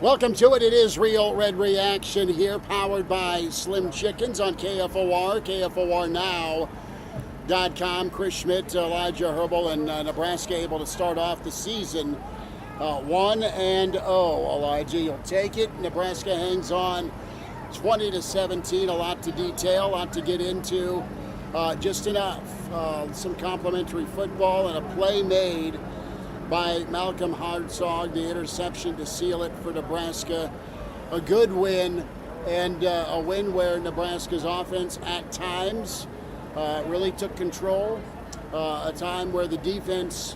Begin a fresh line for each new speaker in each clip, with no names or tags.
Welcome to it. It is Real Red Reaction here, powered by Slim Chickens on KFOR, KFORnow.com. Chris Schmidt, Elijah Herbel, and Nebraska able to start off the season 1-0. Elijah, you'll take it. Nebraska hangs on 20-17. A lot to detail, a lot to get into. Just enough. Some complimentary football and a play made by Malcolm Hartzog, the interception to seal it for Nebraska. A good win, and a win where Nebraska's offense at times really took control. A time where the defense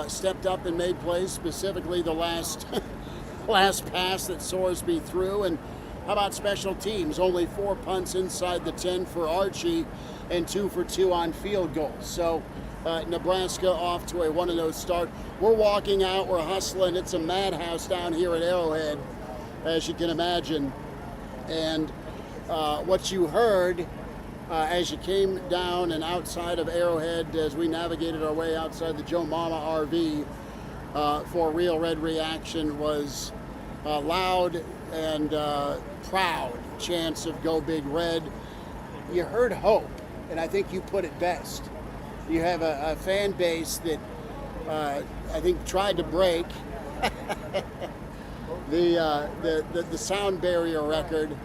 stepped up and made plays, specifically the last pass that Sorsby threw. And how about special teams? Only 4 punts inside the 10 for Archie and 2 for 2 on field goals. So Nebraska off to a 1-0 start. We're walking out, we're hustling. It's a madhouse down here at Arrowhead, as you can imagine. And what you heard as you came down and outside of Arrowhead, as we navigated our way outside the Joe Mama RV for Real Red Reaction, was loud and proud chants of Go Big Red. You heard hope, and I think you put it best. You have a fan base that I think tried to break the sound barrier record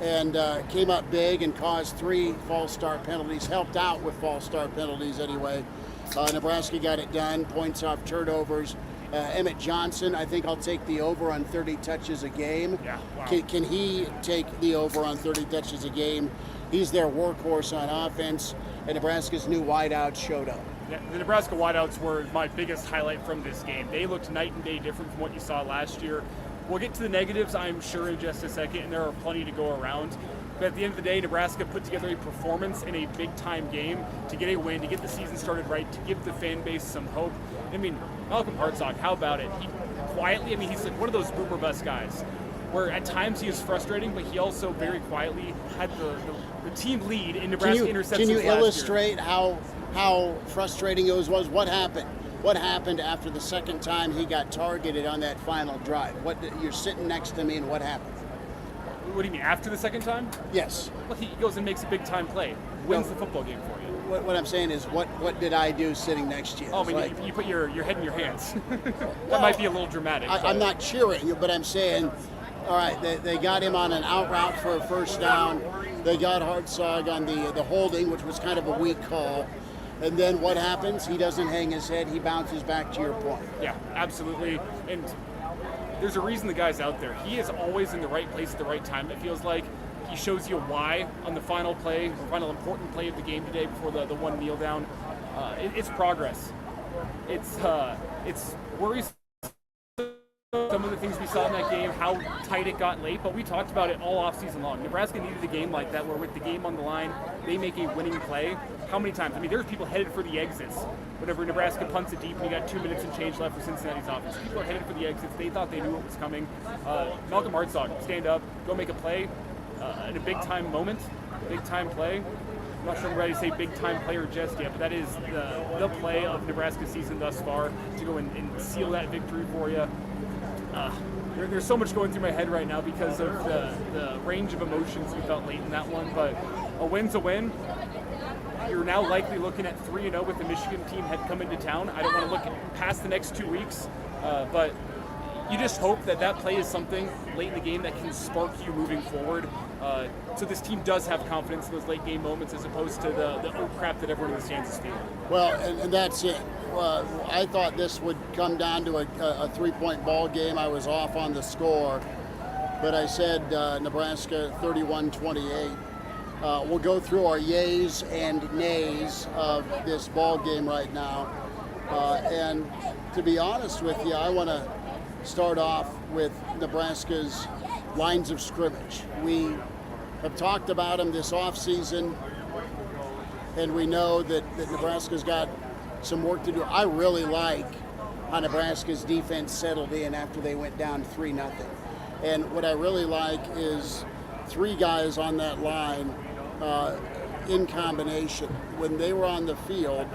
and came up big and caused 3 false start penalties, helped out with false start penalties anyway. Nebraska got it done, points off turnovers. Emmett Johnson, I think I'll take the over on 30 touches a game.
Yeah, wow.
Can he take the over on 30 touches a game? He's their workhorse on offense, and Nebraska's new wideouts showed up.
Yeah, the Nebraska wideouts were my biggest highlight from this game. They looked night and day different from what you saw last year. We'll get to the negatives, I'm sure, in just a second, and there are plenty to go around. But at the end of the day, Nebraska put together a performance in a big-time game to get a win, to get the season started right, to give the fan base some hope. I mean, Malcolm Hartzog, how about it? He quietly, he's like one of those boomer bus guys, where at times he is frustrating, but he also very quietly had the team lead in Nebraska interceptions.
Can you
last
illustrate
year.
how frustrating it was? What happened? What happened after the second time he got targeted on that final drive? You're sitting next to me, and what happened?
What do you mean, after the second time?
Yes.
Well, he goes and makes a big-time play, wins the football game for you.
What I'm saying is, what did I do sitting next to you?
Oh, I mean, you put your head in your hands. That might be a little dramatic.
I'm not cheering, but I'm saying, all right, they got him on an out route for a first down. They got Hartzog on the holding, which was kind of a weak call. And then what happens? He doesn't hang his head. He bounces back to your point.
Yeah, absolutely. And there's a reason the guy's out there. He is always in the right place at the right time, it feels like. He shows you why on the final play, the final important play of the game today before the one kneel down. It's progress. It's worrisome, some of the things we saw in that game, how tight it got late, but we talked about it all offseason long. Nebraska needed a game like that where with the game on the line, they make a winning play. How many times? I mean, there's people headed for the exits. Whenever Nebraska punts it deep and you got 2 minutes and change left for Cincinnati's offense, people are headed for the exits. They thought they knew what was coming. Malcolm Hartzog, stand up, go make a play in a big-time moment, big-time play. I'm not sure I'm ready to say big-time player just yet, but that is the play of Nebraska's season thus far, to go and seal that victory for you. There's so much going through my head right now because of the range of emotions we felt late in that one, but a win's a win. You're now likely looking at 3-0 with the Michigan team had come into town. I don't want to look past the next 2 weeks, but you just hope that play is something late in the game that can spark you moving forward. So this team does have confidence in those late game moments as opposed to the oh crap that everyone in the stands is feeling.
Well, and that's it. I thought this would come down to a 3-point ball game. I was off on the score, but I said Nebraska 31-28. We'll go through our yays and nays of this ball game right now. And to be honest with you, I want to start off with Nebraska's lines of scrimmage. We have talked about them this offseason, and we know that Nebraska's got some work to do. I really like how Nebraska's defense settled in after they went down 3-0. And what I really like is 3 guys on that line in combination. When they were on the field,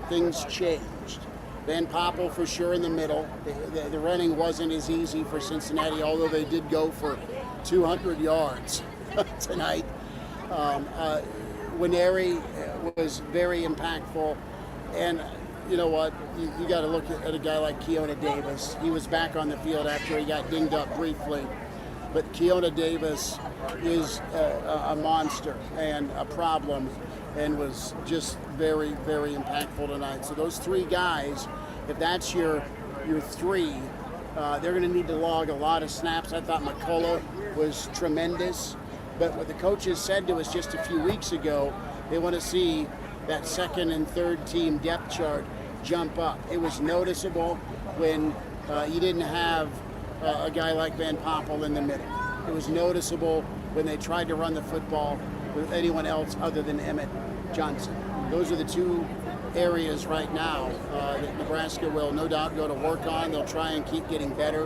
things changed. Van Poppel for sure in the middle. The running wasn't as easy for Cincinnati, although they did go for 200 yards tonight. Winery was very impactful. And you know what? You got to look at a guy like Keona Davis. He was back on the field after he got dinged up briefly. But Keona Davis is a monster and a problem, and was just very, very impactful tonight. So those three guys, if that's your three, they're going to need to log a lot of snaps. I thought McCullough was tremendous. But what the coaches said to us just a few weeks ago, they want to see that second and third team depth chart jump up. It was noticeable when you didn't have a guy like Van Poppel in the middle. It was noticeable when they tried to run the football with anyone else other than Emmett Johnson. Those are the two areas right now that Nebraska will no doubt go to work on. They'll try and keep getting better.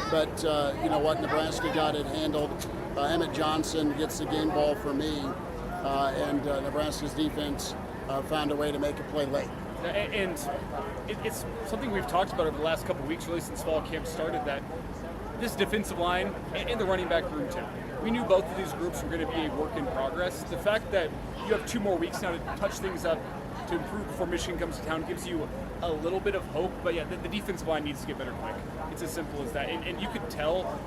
But you know what? Nebraska got it handled. Emmett Johnson gets the game ball for me, and Nebraska's defense found a way to make a play late.
And it's something we've talked about over the last couple of weeks, really since fall camp started, that this defensive line and the running back room too. We knew both of these groups were going to be a work in progress. The fact that you have 2 more weeks now to touch things up, to improve before Michigan comes to town, gives you a little bit of hope. But yeah, the defensive line needs to get better quick. It's as simple as that. And you could tell,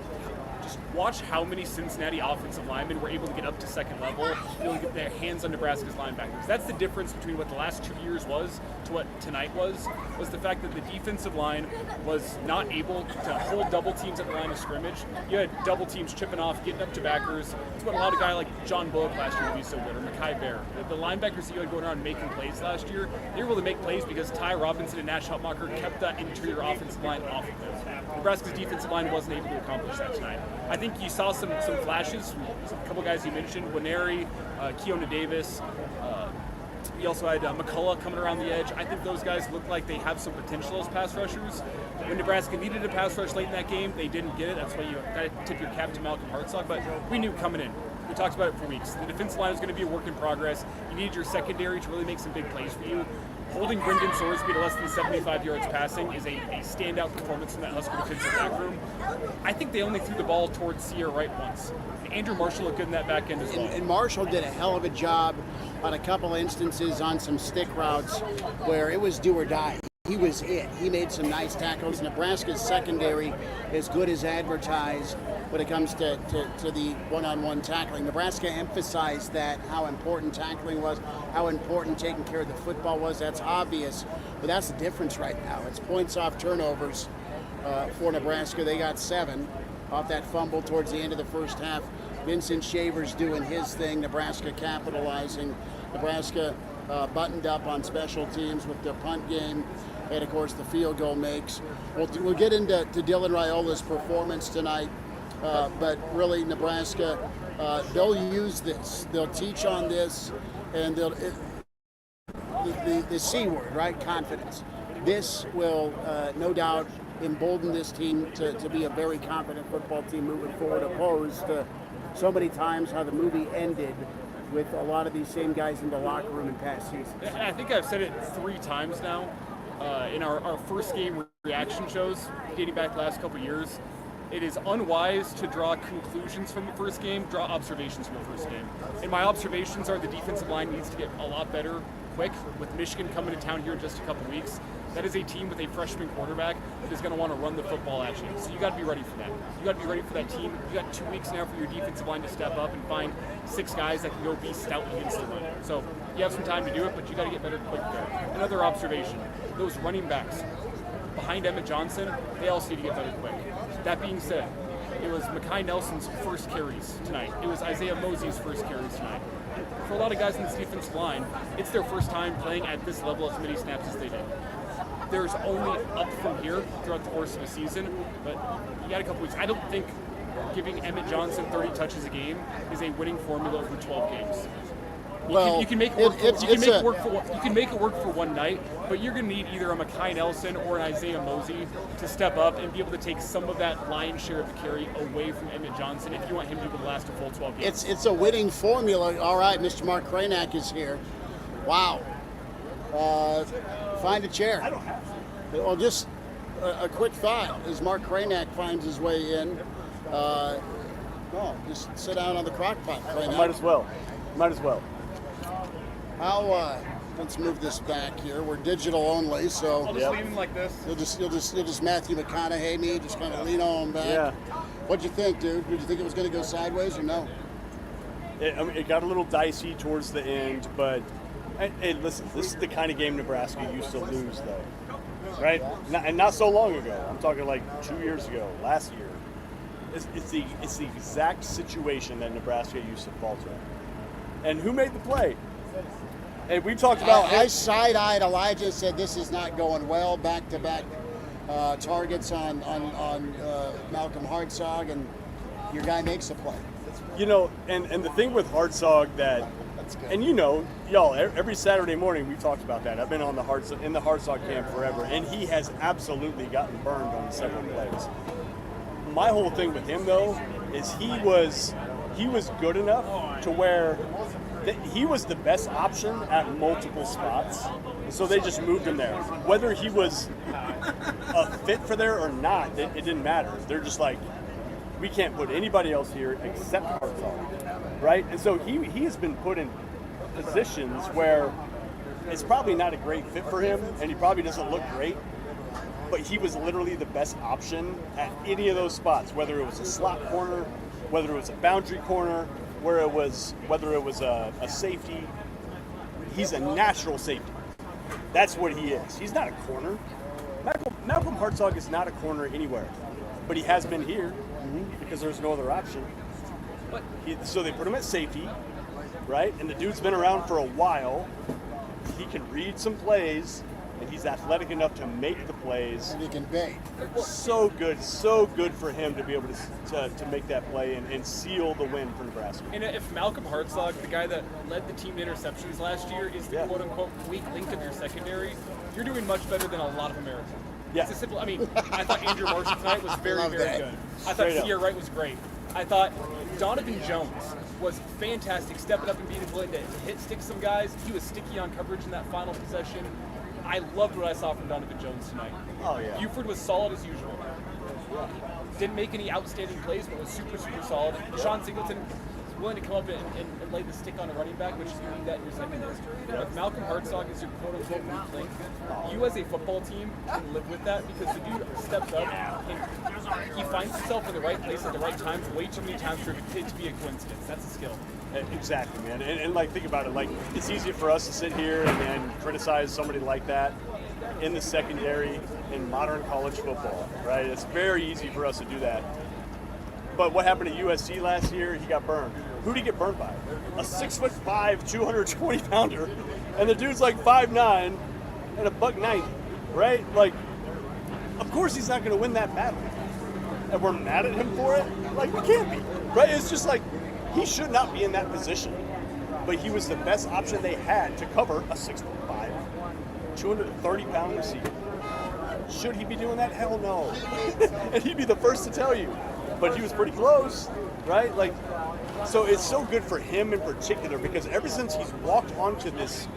just watch how many Cincinnati offensive linemen were able to get up to second level, able to get their hands on Nebraska's linebackers. That's the difference between what the last 2 years was to what tonight was the fact that the defensive line was not able to hold double teams at the line of scrimmage. You had double teams chipping off, getting up to backers. It's what allowed a guy like John Bullock last year to be so good, or Mekhi Bear. The linebackers that you had going around making plays last year, they were able to make plays because Ty Robinson and Nash Hutmacher kept that interior offensive line off of them. Nebraska's defensive line wasn't able to accomplish that tonight. I think you saw some flashes from a couple guys you mentioned, Winery, Keona Davis. You also had McCullough coming around the edge. I think those guys look like they have some potential as pass rushers. When Nebraska needed a pass rush late in that game, they didn't get it. That's why you got to tip your cap to Malcolm Hartzog. But we knew coming in. We talked about it for weeks. The defensive line is going to be a work in progress. You needed your secondary to really make some big plays for you. Holding Brendan Sorsby to less than 75 yards passing is a standout performance from that Husker defensive back room. I think they only threw the ball towards Sierra Wright once. And Andrew Marshall looked good in that back end as well.
And Marshall did a hell of a job on a couple instances on some stick routes where it was do or die. He was it. He made some nice tackles. Nebraska's secondary is good as advertised when it comes to the one-on-one tackling. Nebraska emphasized that, how important tackling was, how important taking care of the football was. That's obvious, but that's the difference right now. It's points off turnovers for Nebraska. They got 7 off that fumble towards the end of the first half. Vincent Shaver's doing his thing. Nebraska capitalizing. Nebraska buttoned up on special teams with their punt game. And, of course, the field goal makes. We'll get into Dylan Raiola's performance tonight. But really, Nebraska, they'll use this. They'll teach on this. And the C word, right? Confidence. This will no doubt embolden this team to be a very confident football team moving forward, opposed to so many times how the movie ended with a lot of these same guys in the locker room in past seasons.
I think I've said it 3 times now in our first game reaction shows dating back the last couple years. It is unwise to draw conclusions from the first game, draw observations from the first game. And my observations are the defensive line needs to get a lot better quick. With Michigan coming to town here in just a couple weeks, that is a team with a freshman quarterback that is going to want to run the football at you. So you got to be ready for that. You got to be ready for that team. You got 2 weeks now for your defensive line to step up and find 6 guys that can go be stout against the run. So you have some time to do it, but you got to get better quick there. Another observation, those running backs behind Emmett Johnson, they also need to get better quick. That being said, it was Mekhi Nelson's first carries tonight. It was Isaiah Mosey's first carries tonight. For a lot of guys in this defensive line, it's their first time playing at this level as many snaps as they did. There's only up from here throughout the course of the season, but you got a couple weeks. I don't think giving Emmett Johnson 30 touches a game is a winning formula for 12 games. You can make it work for one night, but you're going to need either a Mekhi Nelson or an Isaiah Mosey to step up and be able to take some of that lion's share of the carry away from Emmett Johnson if you want him to be able to last a full 12 games.
It's a winning formula. All right, Mr. Mark Kranak is here. Wow. Find a chair. Well, just a quick thought as Mark Kranak finds his way in. Just sit down on the crock pot, Kranak.
Might as well.
How? Let's move this back here. We're digital only, so
I'll just leave him like this.
you'll just Matthew McConaughey me, just kind of lean on back.
Yeah.
What'd you think, dude? Did you think it was going to go sideways or no?
It got a little dicey towards the end, but hey, listen, this is the kind of game Nebraska used to lose, though, right? Not so long ago. I'm talking like 2 years ago, last year. It's the exact situation that Nebraska used to falter. And who made the play? And we talked about.
I side-eyed Elijah, said this is not going well. Back-to-back targets on Malcolm Hartzog, and your guy makes a play.
And the thing with Hartzog that, and y'all, every Saturday morning we talked about that. I've been in the Hartzog camp forever, and he has absolutely gotten burned on several plays. My whole thing with him, though, is he was good enough to where he was the best option at multiple spots, so they just moved him there. Whether he was a fit for there or not, it didn't matter. They're just like, we can't put anybody else here except Hartzog, right? And so he has been put in positions where it's probably not a great fit for him, and he probably doesn't look great, but he was literally the best option at any of those spots, whether it was a slot corner, whether it was a boundary corner, whether it was a safety. He's a natural safety. That's what he is. He's not a corner. Malcolm Hartzog is not a corner anywhere, but he has been here because there's no other option. So they put him at safety, right? And the dude's been around for a while. He can read some plays, and he's athletic enough to make the plays.
And he can bait.
So good for him to be able to make that play and seal the win for Nebraska.
And if Malcolm Hartzog, the guy that led the team to interceptions last year, is the quote-unquote weak link of your secondary, you're doing much better than a lot of Americans.
Yeah.
It's a simple. I thought Andrew Marshall tonight was very
Love
good. I thought
Straight
Sierra Wright was great. I thought Donovan Jones was fantastic, stepping up and being willing to hit stick some guys. He was sticky on coverage in that final possession. I loved what I saw from Donovan Jones tonight.
Oh, yeah.
Buford was solid as usual. Didn't make any outstanding plays, but was super solid. Sean Singleton was willing to come up and lay the stick on a running back, which is going to need that in your secondary. If Malcolm Hartzog is your quote-unquote weak link, you as a football team can live with that because the dude steps up and he finds himself in the right place at the right times way too many times for it to be a coincidence. That's a skill.
Exactly, man. And like, think about it. Like, it's easy for us to sit here and criticize somebody like that in the secondary in modern college football, right? It's very easy for us to do that. But what happened at USC last year? He got burned. Who did he get burned by? A 6'5", 220-pounder, and the dude's like 5'9" and $190, right? Like, of course he's not going to win that battle. And we're mad at him for it? Like, we can't be, right? It's just like, he should not be in that position, but he was the best option they had to cover a 6'5", 230-pound receiver. Should he be doing that? Hell no. And he'd be the first to tell you. But he was pretty close, right? Like, so it's so good for him in particular because ever since he's walked onto this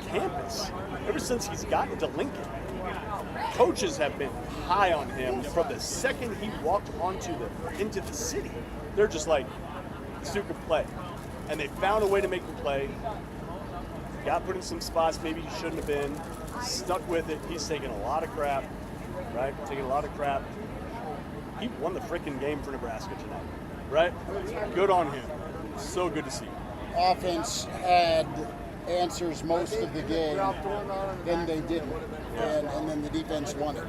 campus, ever since he's gotten to Lincoln, coaches have been high on him from the second he walked into the city. They're just like, this dude can play. And they found a way to make him play. Got put in some spots maybe he shouldn't have been. Stuck with it. He's taking a lot of crap, right? Taking a lot of crap. He won the freaking game for Nebraska tonight, right? Good on him. So good to see.
Offense had answers most of the game, then they didn't, and then the defense won it.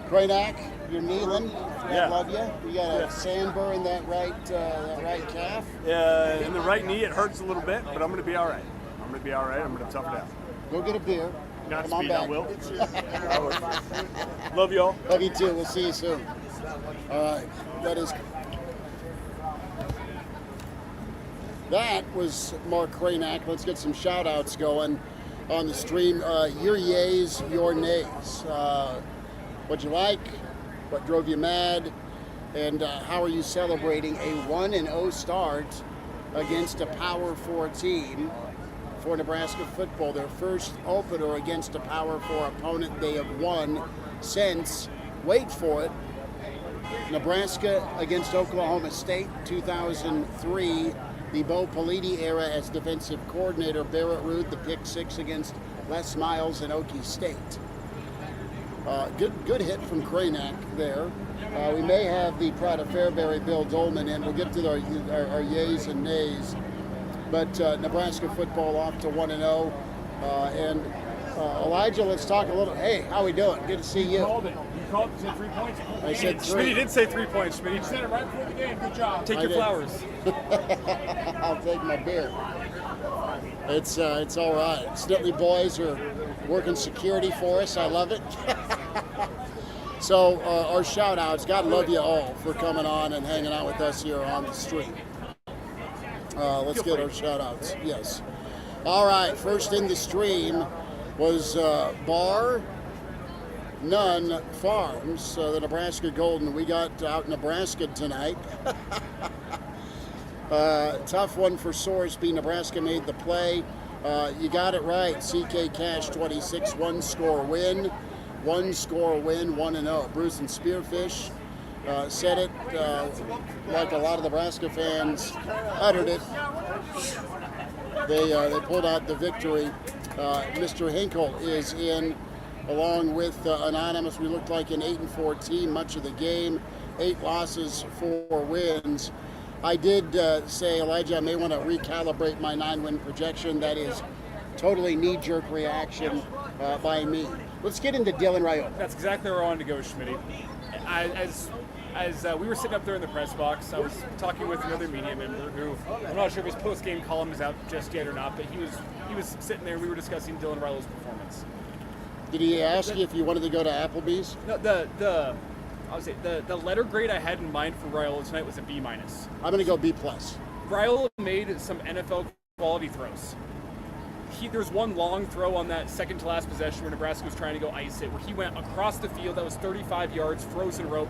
Kranak, you're kneeling. I love you. You got a sandburr in that right calf.
In the right knee, it hurts a little bit, but I'm going to be all right. I'm going to tough it out.
Go get a beer. Come on
Godspeed,
back.
I will. Love y'all.
Love you too. We'll see you soon. All right. That was Mark Kranak. Let's get some shout outs going on the stream. Your yays, your nays. What'd you like? What drove you mad? And how are you celebrating a 1-0 start against a Power 4 team for Nebraska football. Their first opener against a Power 4 opponent they have won since, wait for it, Nebraska against Oklahoma State, 2003, the Bo Pelini era as defensive coordinator, Barrett Ruud, the pick 6 against Les Miles and Okie State. Good hit from Kranak there. We may have the Pride of Fairbury, Bill Dolman, in. We'll get to our yays and nays. But Nebraska football off to 1-0. And Elijah, let's talk a little. Hey, how we doing? Good to see you.
You called it. You called it. You said 3 points.
I said 3.
Schmidt did say 3 points. Schmidt, you said it right before the game. Good job. Take your flowers.
I'll take my beer. It's all right. Snitley boys are working security for us. I love it. So our shout outs, God love you all for coming on and hanging out with us here on the stream. Let's get our shout outs. Yes. All right, first in the stream was Bar None Farms, the Nebraska Golden. We got out Nebraska tonight. Tough one for Sorsby. Nebraska made the play. You got it right. CK Cash 26, 1-score win. 1-score win, 1-0. Bruce and Spearfish said it like a lot of Nebraska fans uttered it. They pulled out the victory. Mr. Hinkle is in along with Anonymous. We looked like an 8-4 team much of the game. 8 losses, 4 wins. I did say, Elijah, I may want to recalibrate my 9-win projection. That is totally knee-jerk reaction by me. Let's get into Dylan Raiola.
That's exactly where I wanted to go, Schmidt. As we were sitting up there in the press box, I was talking with another media member who, I'm not sure if his post-game column is out just yet or not, but he was sitting there and we were discussing Dylan Raiola's performance.
Did he ask you if you wanted to go to Applebee's?
No, the letter grade I had in mind for Raiola tonight was a B-.
I'm going to go B+.
Raiola made some NFL quality throws. There was one long throw on that second-to-last possession where Nebraska was trying to go ice it, where he went across the field. That was 35 yards, frozen rope.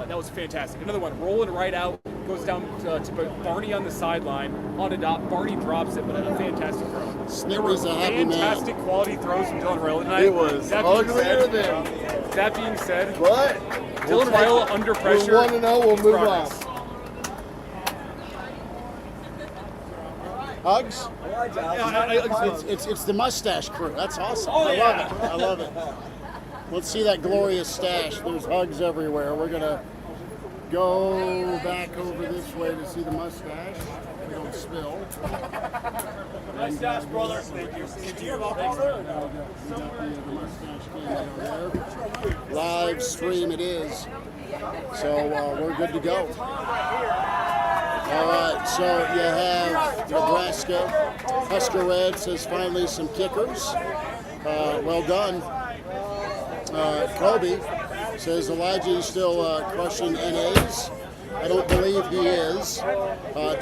That was fantastic. Another one, rolling right out, goes down to Barney on the sideline, on a dot. Barney drops it, but a fantastic throw. There were fantastic quality throws from Dylan Raiola tonight.
It was uglier than.
That being said,
What?
Dylan Raiola under pressure.
We're 1-0, we'll move on.
Hugs? It's the mustache crew. That's awesome.
Oh,
I love it. Let's see that glorious stash. There's hugs everywhere. We're going to go back over this way to see the mustache. We don't spill.
Mustache, brother. Thank you. Did you hear about that?
We got the mustache cam down there. Live stream it is. So we're good to go. All right, so you have Nebraska. Husker Red says finally some kickers. Well done. Kobe says Elijah is still crushing NAs. I don't believe he is.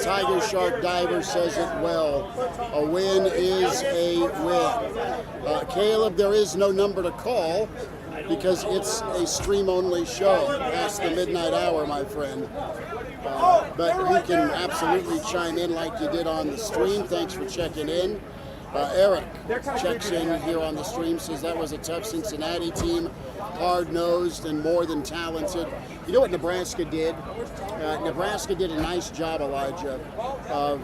Tiger Shark Diver says it well. A win is a win. Caleb, there is no number to call because it's a stream-only show past the midnight hour, my friend. But you can absolutely chime in like you did on the stream. Thanks for checking in. Eric checks in here on the stream, says that was a tough Cincinnati team, hard-nosed and more than talented. You know what Nebraska did? Nebraska did a nice job, Elijah, of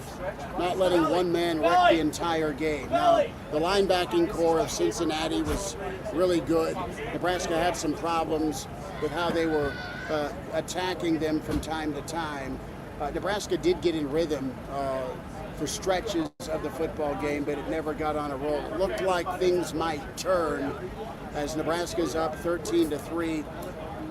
not letting one man wreck the entire game. Now, the linebacking core of Cincinnati was really good. Nebraska had some problems with how they were attacking them from time to time. Nebraska did get in rhythm for stretches of the football game, but it never got on a roll. It looked like things might turn as Nebraska's up 13-3.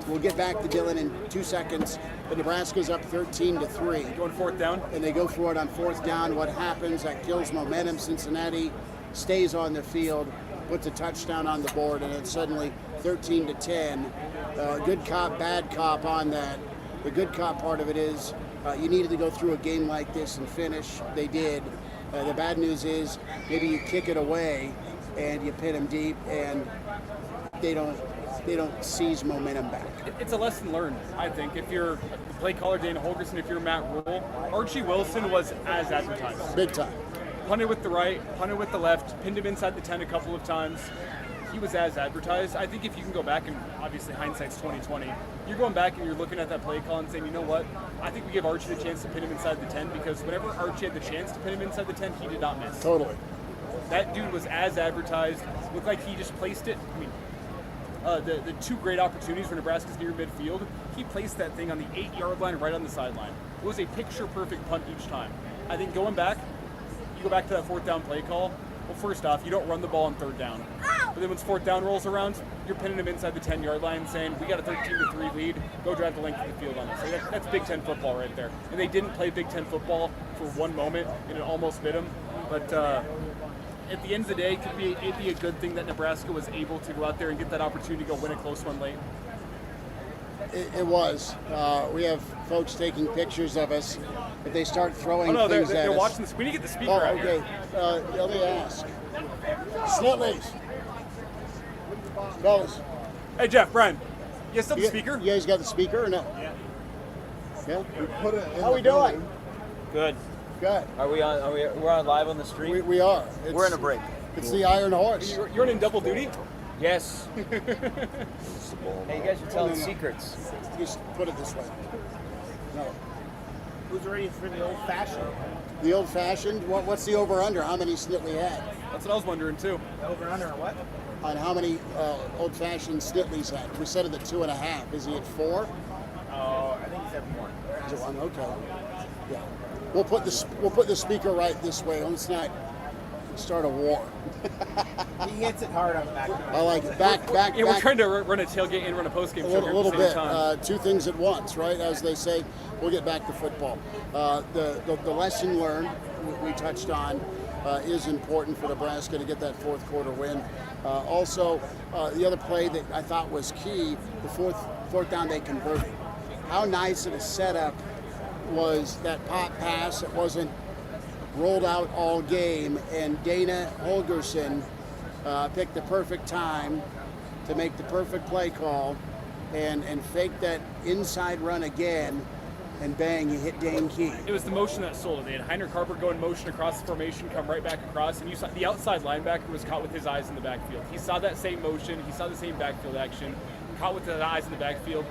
We'll get back to Dylan in 2 seconds, but Nebraska's up 13-3.
Going fourth down?
And they go for it on fourth down. What happens? That kills momentum. Cincinnati stays on the field, puts a touchdown on the board, and it's suddenly 13-10. Good cop, bad cop on that. The good cop part of it is you needed to go through a game like this and finish. They did. The bad news is maybe you kick it away and you pin them deep, and they don't seize momentum back.
It's a lesson learned, I think. If you're the play caller Dana Holgerson, if you're Matt Rule, Archie Wilson was as advertised.
Big time.
punted with the right, punted with the left, pinned him inside the 10 a couple of times. He was as advertised. I think if you can go back, and obviously hindsight's 2020, you're going back and you're looking at that play call and saying, you know what, I think we give Archie the chance to pin him inside the 10, because whenever Archie had the chance to pin him inside the 10, he did not miss.
Totally.
That dude was as advertised. Looked like he just placed it. I mean, the two great opportunities for Nebraska's near midfield, he placed that thing on the 8-yard line right on the sideline. It was a picture-perfect punt each time. I think going back, you go back to that 4th down play call. Well, first off, you don't run the ball on 3rd down. But then when 4th down rolls around, you're pinning him inside the 10-yard line saying, we got a 13-3 lead, go drive the length of the field on us. So that's Big Ten football right there. And they didn't play Big Ten football for one moment, and it almost bit them. But at the end of the day, it'd be a good thing that Nebraska was able to go out there and get that opportunity to go win a close one late.
It was. We have folks taking pictures of us. If they start throwing things at
they're
us.
watching this. We need to get the speaker
Oh,
out
okay.
here.
Let me ask. Snitleys. Fellas.
Hey, Jeff, Brian, you still have the speaker?
You guys got the speaker or no?
Yeah.
Yeah?
We put it in
How
the
we doing?
building.
Good.
Good.
We're on live on the street?
We are.
We're in a break.
It's the Iron Horse.
You're in double duty?
Yes. Hey, you guys are telling secrets.
Just put it this way. No.
Who's ready for the old fashioned?
The old fashioned? What's the over under? How many Snitley had?
That's what I was wondering, too.
Over under what?
On how many old fashioned Snitleys had? We said it at 2.5. Is he at 4?
Oh, I think he's at 1.
Is it 1? Okay. Yeah. We'll put the speaker right this way. Let's not start a war.
He hits it hard on the back.
I like it. Back.
Yeah, we're trying to run a tailgate and run a postgame
A
show
little
at the
bit.
same time.
Two things at once, right? As they say. We'll get back to football. The lesson learned we touched on is important for Nebraska to get that fourth quarter win. Also, the other play that I thought was key, the fourth down they converted. How nice of a setup was that pop pass. It wasn't rolled out all game, and Dana Holgerson picked the perfect time to make the perfect play call and fake that inside run again, and bang, you hit Dane Key.
It was the motion that sold it. They had Heiner Carper go in motion across the formation, come right back across, and you saw the outside linebacker was caught with his eyes in the backfield. He saw that same motion, he saw the same backfield action, caught with his eyes in the backfield.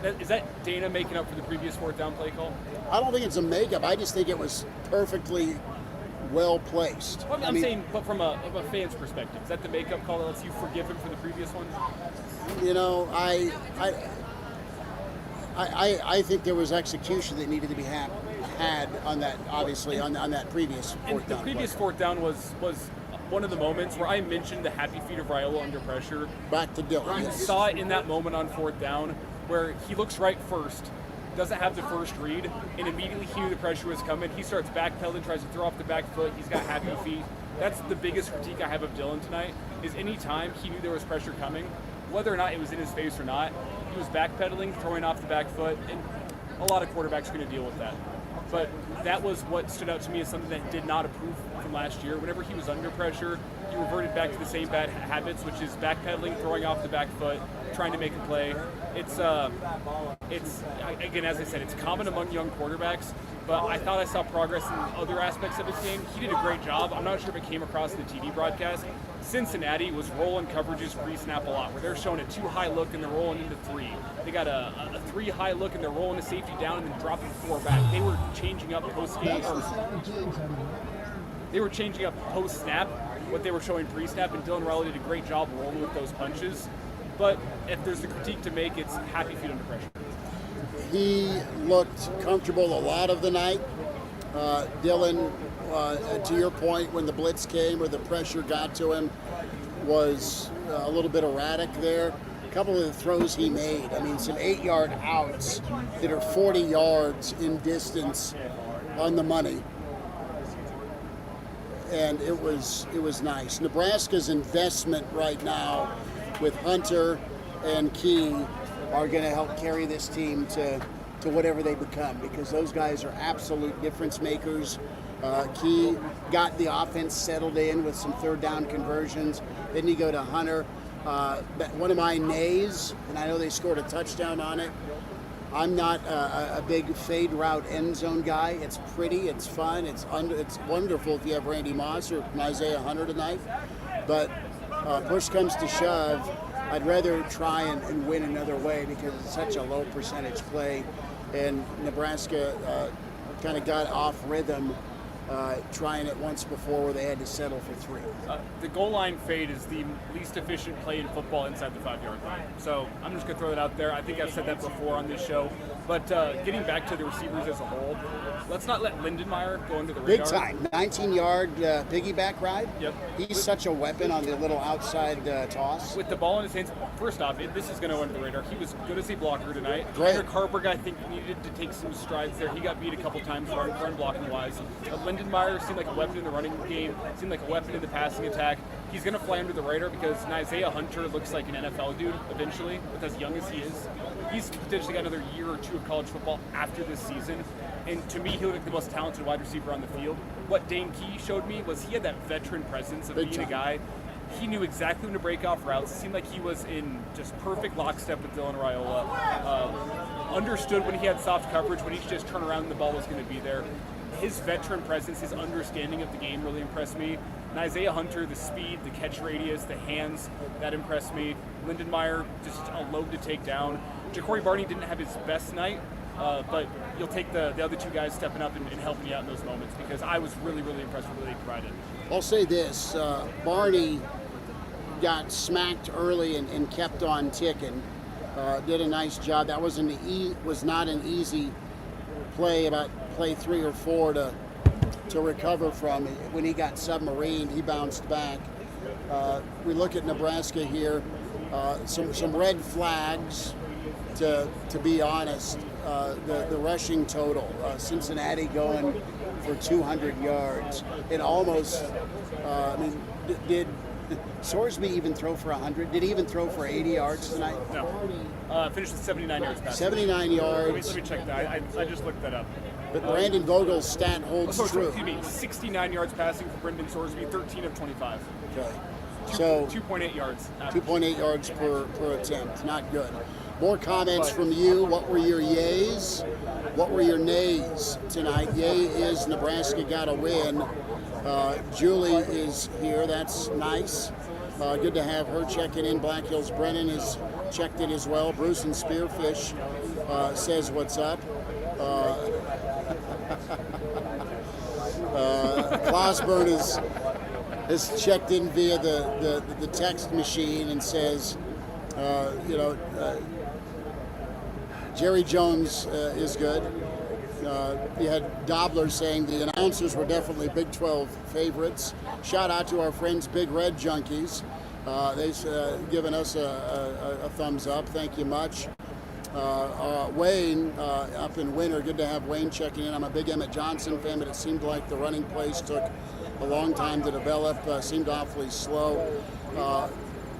Is that Dana making up for the previous fourth down play call?
I don't think it's a makeup. I just think it was perfectly well placed.
Well, I'm saying, but from a fan's perspective, is that the makeup call that lets you forgive him for the previous one?
You know, I think there was execution that needed to be had on that, obviously, on that previous fourth down.
The previous fourth down was one of the moments where I mentioned the happy feet of Raiola under pressure.
Back to Dylan.
You
Yes.
saw it in that moment on fourth down where he looks right first, doesn't have the first read, and immediately he knew the pressure was coming. He starts backpedaling, tries to throw off the back foot. He's got happy feet. That's the biggest critique I have of Dylan tonight, is any time he knew there was pressure coming, whether or not it was in his face or not, he was backpedaling, throwing off the back foot, and a lot of quarterbacks are going to deal with that. But that was what stood out to me as something that did not approve from last year. Whenever he was under pressure, he reverted back to the same bad habits, which is backpedaling, throwing off the back foot, trying to make a play. It's again, as I said, it's common among young quarterbacks, but I thought I saw progress in other aspects of his game. He did a great job. I'm not sure if it came across in the TV broadcast. Cincinnati was rolling coverages pre-snap a lot, where they're showing a 2-high look and they're rolling into 3. They got a 3-high look and they're rolling a safety down and then dropping 4 back. They were changing up post-game. They were changing up post-snap what they were showing pre-snap, and Dylan Raiola did a great job rolling with those punches. But if there's a critique to make, it's happy feet under pressure.
He looked comfortable a lot of the night. Dylan, to your point, when the blitz came or the pressure got to him, was a little bit erratic there. A couple of the throws he made, I mean, some 8-yard outs that are 40 yards in distance on the money. And it was nice. Nebraska's investment right now with Hunter and Key are going to help carry this team to whatever they become, because those guys are absolute difference makers. Key got the offense settled in with some third down conversions. Then you go to Hunter. One of my nays, and I know they scored a touchdown on it, I'm not a big fade route end zone guy. It's pretty, it's fun, it's wonderful if you have Randy Moss or Isaiah Hunter tonight. But push comes to shove, I'd rather try and win another way because it's such a low percentage play. And Nebraska kind of got off rhythm trying it once before where they had to settle for 3.
The goal line fade is the least efficient play in football inside the 5-yard line. So I'm just going to throw that out there. I think I've said that before on this show. But getting back to the receivers as a whole, let's not let Lindenmeyer go into the radar.
Big time. 19-yard piggyback ride.
Yep.
He's such a weapon on the little outside toss.
With the ball in his hands, first off, this is going to go under the radar. He was good as a blocker tonight.
Great.
Eric Harburg, I think, needed to take some strides there. He got beat a couple times run blocking-wise. Lindenmeyer seemed like a weapon in the running game, seemed like a weapon in the passing attack. He's going to fly under the radar because Isaiah Hunter looks like an NFL dude eventually, with as young as he is. He's potentially got another year or two of college football after this season. And to me, he looked like the most talented wide receiver on the field. What Dane Key showed me was he had that veteran presence of
Big
being
time.
a guy. He knew exactly when to break off routes. It seemed like he was in just perfect lockstep with Dylan Raiola. Understood when he had soft coverage, when he could just turn around and the ball was going to be there. His veteran presence, his understanding of the game really impressed me. And Isaiah Hunter, the speed, the catch radius, the hands, that impressed me. Lindenmeyer, just a load to take down. Ja'Cory Barney didn't have his best night, but you'll take the other two guys stepping up and helping you out in those moments because I was really, really impressed with what they provided.
I'll say this, Barney got smacked early and kept on ticking. Did a nice job. That was not an easy play, about play 3 or 4 to recover from. When he got submarined, he bounced back. We look at Nebraska here, some red flags to be honest. The rushing total, Cincinnati going for 200 yards. It almost, did Sorsby even throw for 100? Did he even throw for 80 yards tonight?
No. Finished with 79 yards passing.
79 yards.
Let me check that. I just looked that up.
But Brandon Vogel's stat holds true.
Excuse me, 69 yards passing for Brendan Sorsby, 13 of 25.
Okay. So
2.8 yards. average.
2.8 yards per attempt. Not good. More comments from you. What were your yays? What were your nays tonight? Yay is Nebraska got a win. Julie is here. That's nice. Good to have her checking in. Black Hills Brennan has checked in as well. Bruce and Spearfish says what's up. Klossburn has checked in via the text machine and says, Jerry Jones is good. You had Dobler saying the announcers were definitely Big 12 favorites. Shout out to our friends Big Red Junkies. They've given us a thumbs up. Thank you much. Wayne up in Winter. Good to have Wayne checking in. I'm a big Emmett Johnson fan, but it seemed like the running plays took a long time to develop. Seemed awfully slow.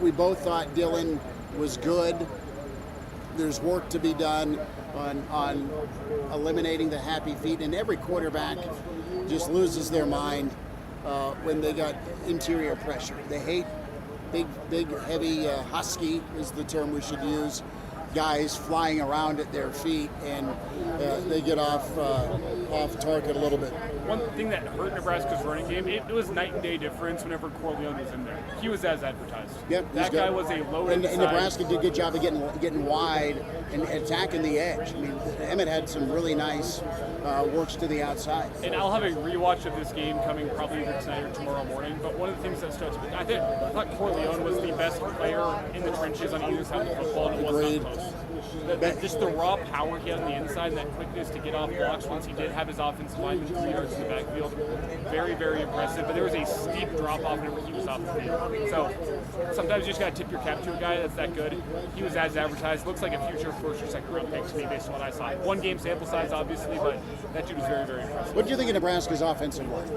We both thought Dylan was good. There's work to be done on eliminating the happy feet, and every quarterback just loses their mind when they got interior pressure. They hate big, heavy, husky is the term we should use, guys flying around at their feet, and they get off target a little bit.
One thing that hurt Nebraska's running game, it was night and day difference whenever Corleone was in there. He was as advertised.
Yep,
that guy was a low
and
inside.
Nebraska did a good job of getting wide and attacking the edge. I mean, Emmett had some really nice works to the outside.
And I'll have a rewatch of this game coming probably either tonight or tomorrow morning. But one of the things that stood out, I thought Corleone was the best player in the trenches on either side of the football, and it was not close. Just the raw power he had on the inside and that quickness to get off blocks once he did have his offensive lineman 3 yards in the backfield. Very, very impressive. But there was a steep drop off whenever he was off the field. So sometimes you just got to tip your cap to a guy that's that good. He was as advertised. Looks like a future first or second round pick to me based on what I saw. One game sample size, obviously, but that dude was very, very impressive.
What do you think of Nebraska's offensive line?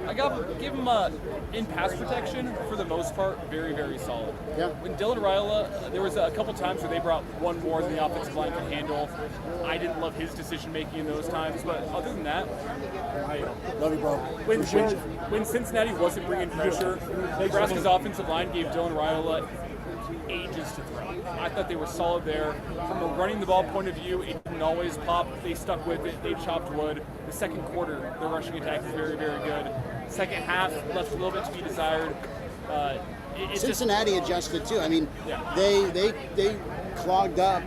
I give him in pass protection for the most part very, very solid.
Yeah.
When Dylan Raiola, there was a couple times where they brought one more than the offensive line could handle. I didn't love his decision making in those times, but other than that,
Love you, bro.
when Cincinnati wasn't bringing pressure, Nebraska's offensive line gave Dylan Raiola ages to throw. I thought they were solid there. From a running the ball point of view, it didn't always pop. They stuck with it. They chopped wood. The second quarter, their rushing attack is very, very good. Second half left a little bit to be desired.
Cincinnati adjusted too. I mean,
Yeah.
they clogged up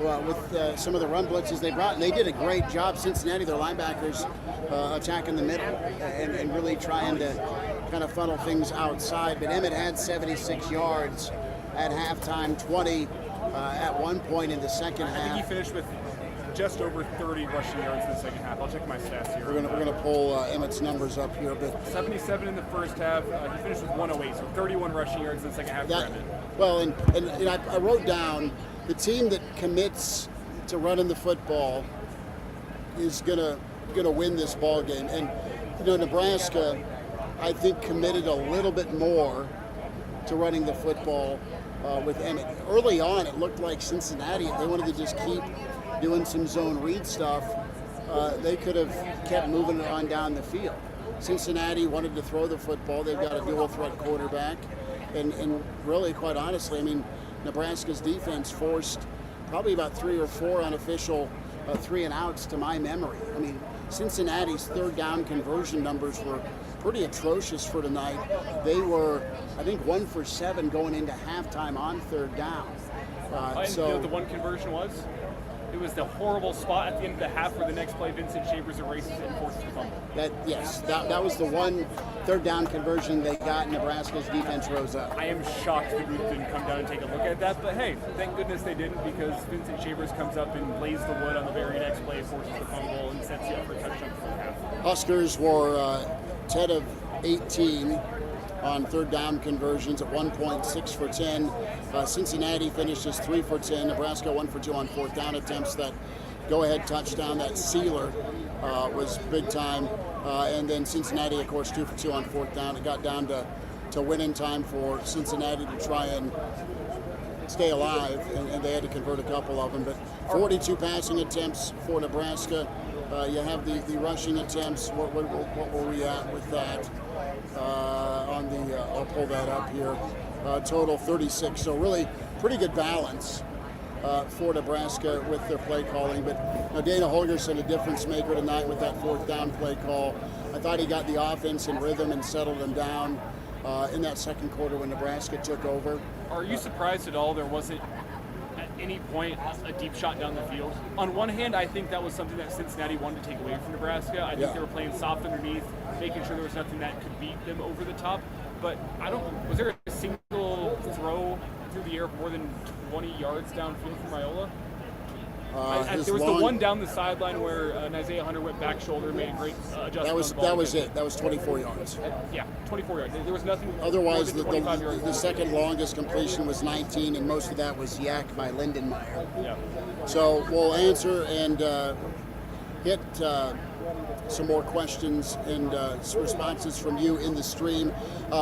with some of the run blitzes they brought, and they did a great job. Cincinnati, their linebackers, attacking the middle and really trying to kind of funnel things outside. But Emmett had 76 yards at halftime, 20 at one point in the second
I think
half.
he finished with just over 30 rushing yards in the second half. I'll check my stats here.
We're gonna pull Emmett's numbers up here, but
77 in the first half. He finished with 108, so 31 rushing yards in the second half for
that,
Emmett.
well, and I wrote down the team that commits to running the football is gonna win this ball game. And Nebraska, I think, committed a little bit more to running the football with Emmett. Early on, it looked like Cincinnati, if they wanted to just keep doing some zone read stuff, they could have kept moving it on down the field. Cincinnati wanted to throw the football. They've got a dual threat quarterback. And really, quite honestly, I mean, Nebraska's defense forced probably about 3 or 4 unofficial 3 and outs to my memory. I mean, Cincinnati's third down conversion numbers were pretty atrocious for tonight. They were, I think, 1 for 7 going into halftime on third down.
And you know what the one conversion was? It was the horrible spot at the end of the half where the next play Vincent Chambers erases it and forces the fumble.
That was the one third down conversion they got. Nebraska's defense rose up.
I am shocked the group didn't come down and take a look at that, but hey, thank goodness they didn't, because Vincent Chambers comes up and lays the wood on the very next play, forces the fumble, and sets you up for a touchdown for the half.
Huskers were 10 of 18 on third down conversions at 1.6 for 10. Cincinnati finishes 3 for 10. Nebraska 1 for 2 on fourth down attempts. That go-ahead touchdown, that sealer, was big time. And then Cincinnati, of course, 2 for 2 on fourth down. It got down to winning time for Cincinnati to try and stay alive, and they had to convert a couple of them. But 42 passing attempts for Nebraska. You have the rushing attempts. What were we at with that? I'll pull that up here. Total 36. So really pretty good balance for Nebraska with their play calling. But Dana Holgerson, a difference maker tonight with that fourth down play call. I thought he got the offense in rhythm and settled them down in that second quarter when Nebraska took over.
Are you surprised at all there wasn't at any point a deep shot down the field? On one hand, I think that was something that Cincinnati wanted to take away from Nebraska. I think they were playing soft underneath, making sure there was nothing that could beat them over the top. But was there a single throw through the air of more than 20 yards downfield from Raiola? There was the one down the sideline where Isaiah Hunter went back shoulder, made a great adjustment.
That was it. That was 24 yards.
Yeah, 24 yards. There was nothing.
Otherwise,
more than 25 yards.
the second longest completion was 19, and most of that was yak by Lindenmeyer.
Yeah.
So we'll answer and hit some more questions and responses from you in the stream.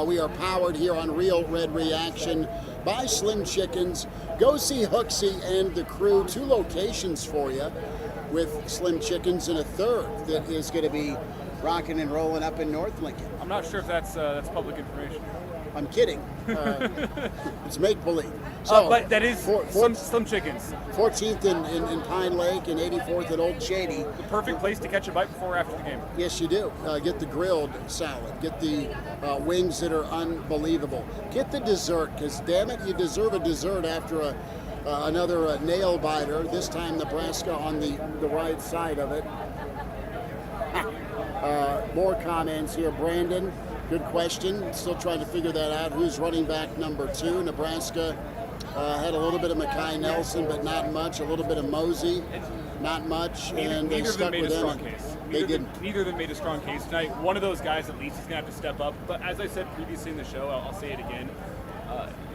We are powered here on Real Red Reaction by Slim Chickens. Go see Hooksy and the crew. 2 locations for you with Slim Chickens, and a third that is going to be rocking and rolling up in North Lincoln.
I'm not sure if that's public information.
I'm kidding. It's make-believe. So,
but that is some chickens.
14th in Pine Lake and 84th at Old Shady.
The perfect place to catch a bite before or after the game.
Yes, you do. Get the grilled salad. Get the wings that are unbelievable. Get the dessert, because damn it, you deserve a dessert after another nail biter. This time Nebraska on the right side of it. More comments here. Brandon, good question. Still trying to figure that out. Who's running back number 2? Nebraska had a little bit of Mekhi Nelson, but not much. A little bit of Mosey, not much. And they stuck with them. They didn't.
Neither of them made a strong case tonight. One of those guys at least is going to have to step up. But as I said previously in the show, I'll say it again.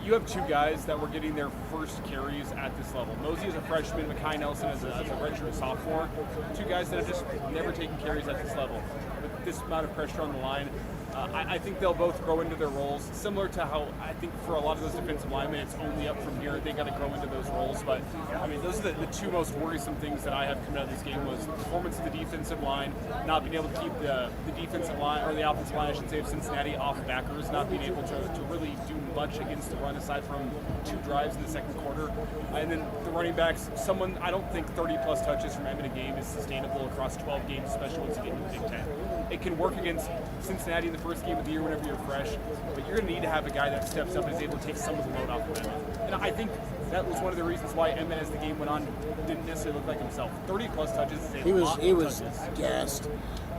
You have 2 guys that were getting their first carries at this level. Mosey is a freshman, Mekhi Nelson as a redshirt sophomore. 2 guys that have just never taken carries at this level. With this amount of pressure on the line, I think they'll both grow into their roles, similar to how I think for a lot of those defensive linemen, it's only up from here. They got to grow into those roles. But I mean, those are the 2 most worrisome things that I have coming out of this game was the performance of the defensive line, not being able to keep the defensive line, or the offensive line, I should say, of Cincinnati off backers, not being able to really do much against the run line aside from 2 drives in the second quarter. And then the running backs, I don't think 30-plus touches from Emmett a game is sustainable across 12 games, especially once you get into the Big Ten. It can work against Cincinnati in the first game of the year whenever you're fresh, but you're going to need to have a guy that steps up and is able to take some of the load off of Emmett. And I think that was one of the reasons why Emmett, as the game went on, didn't necessarily look like himself. 30-plus touches is a lot of
He was
touches.
gassed,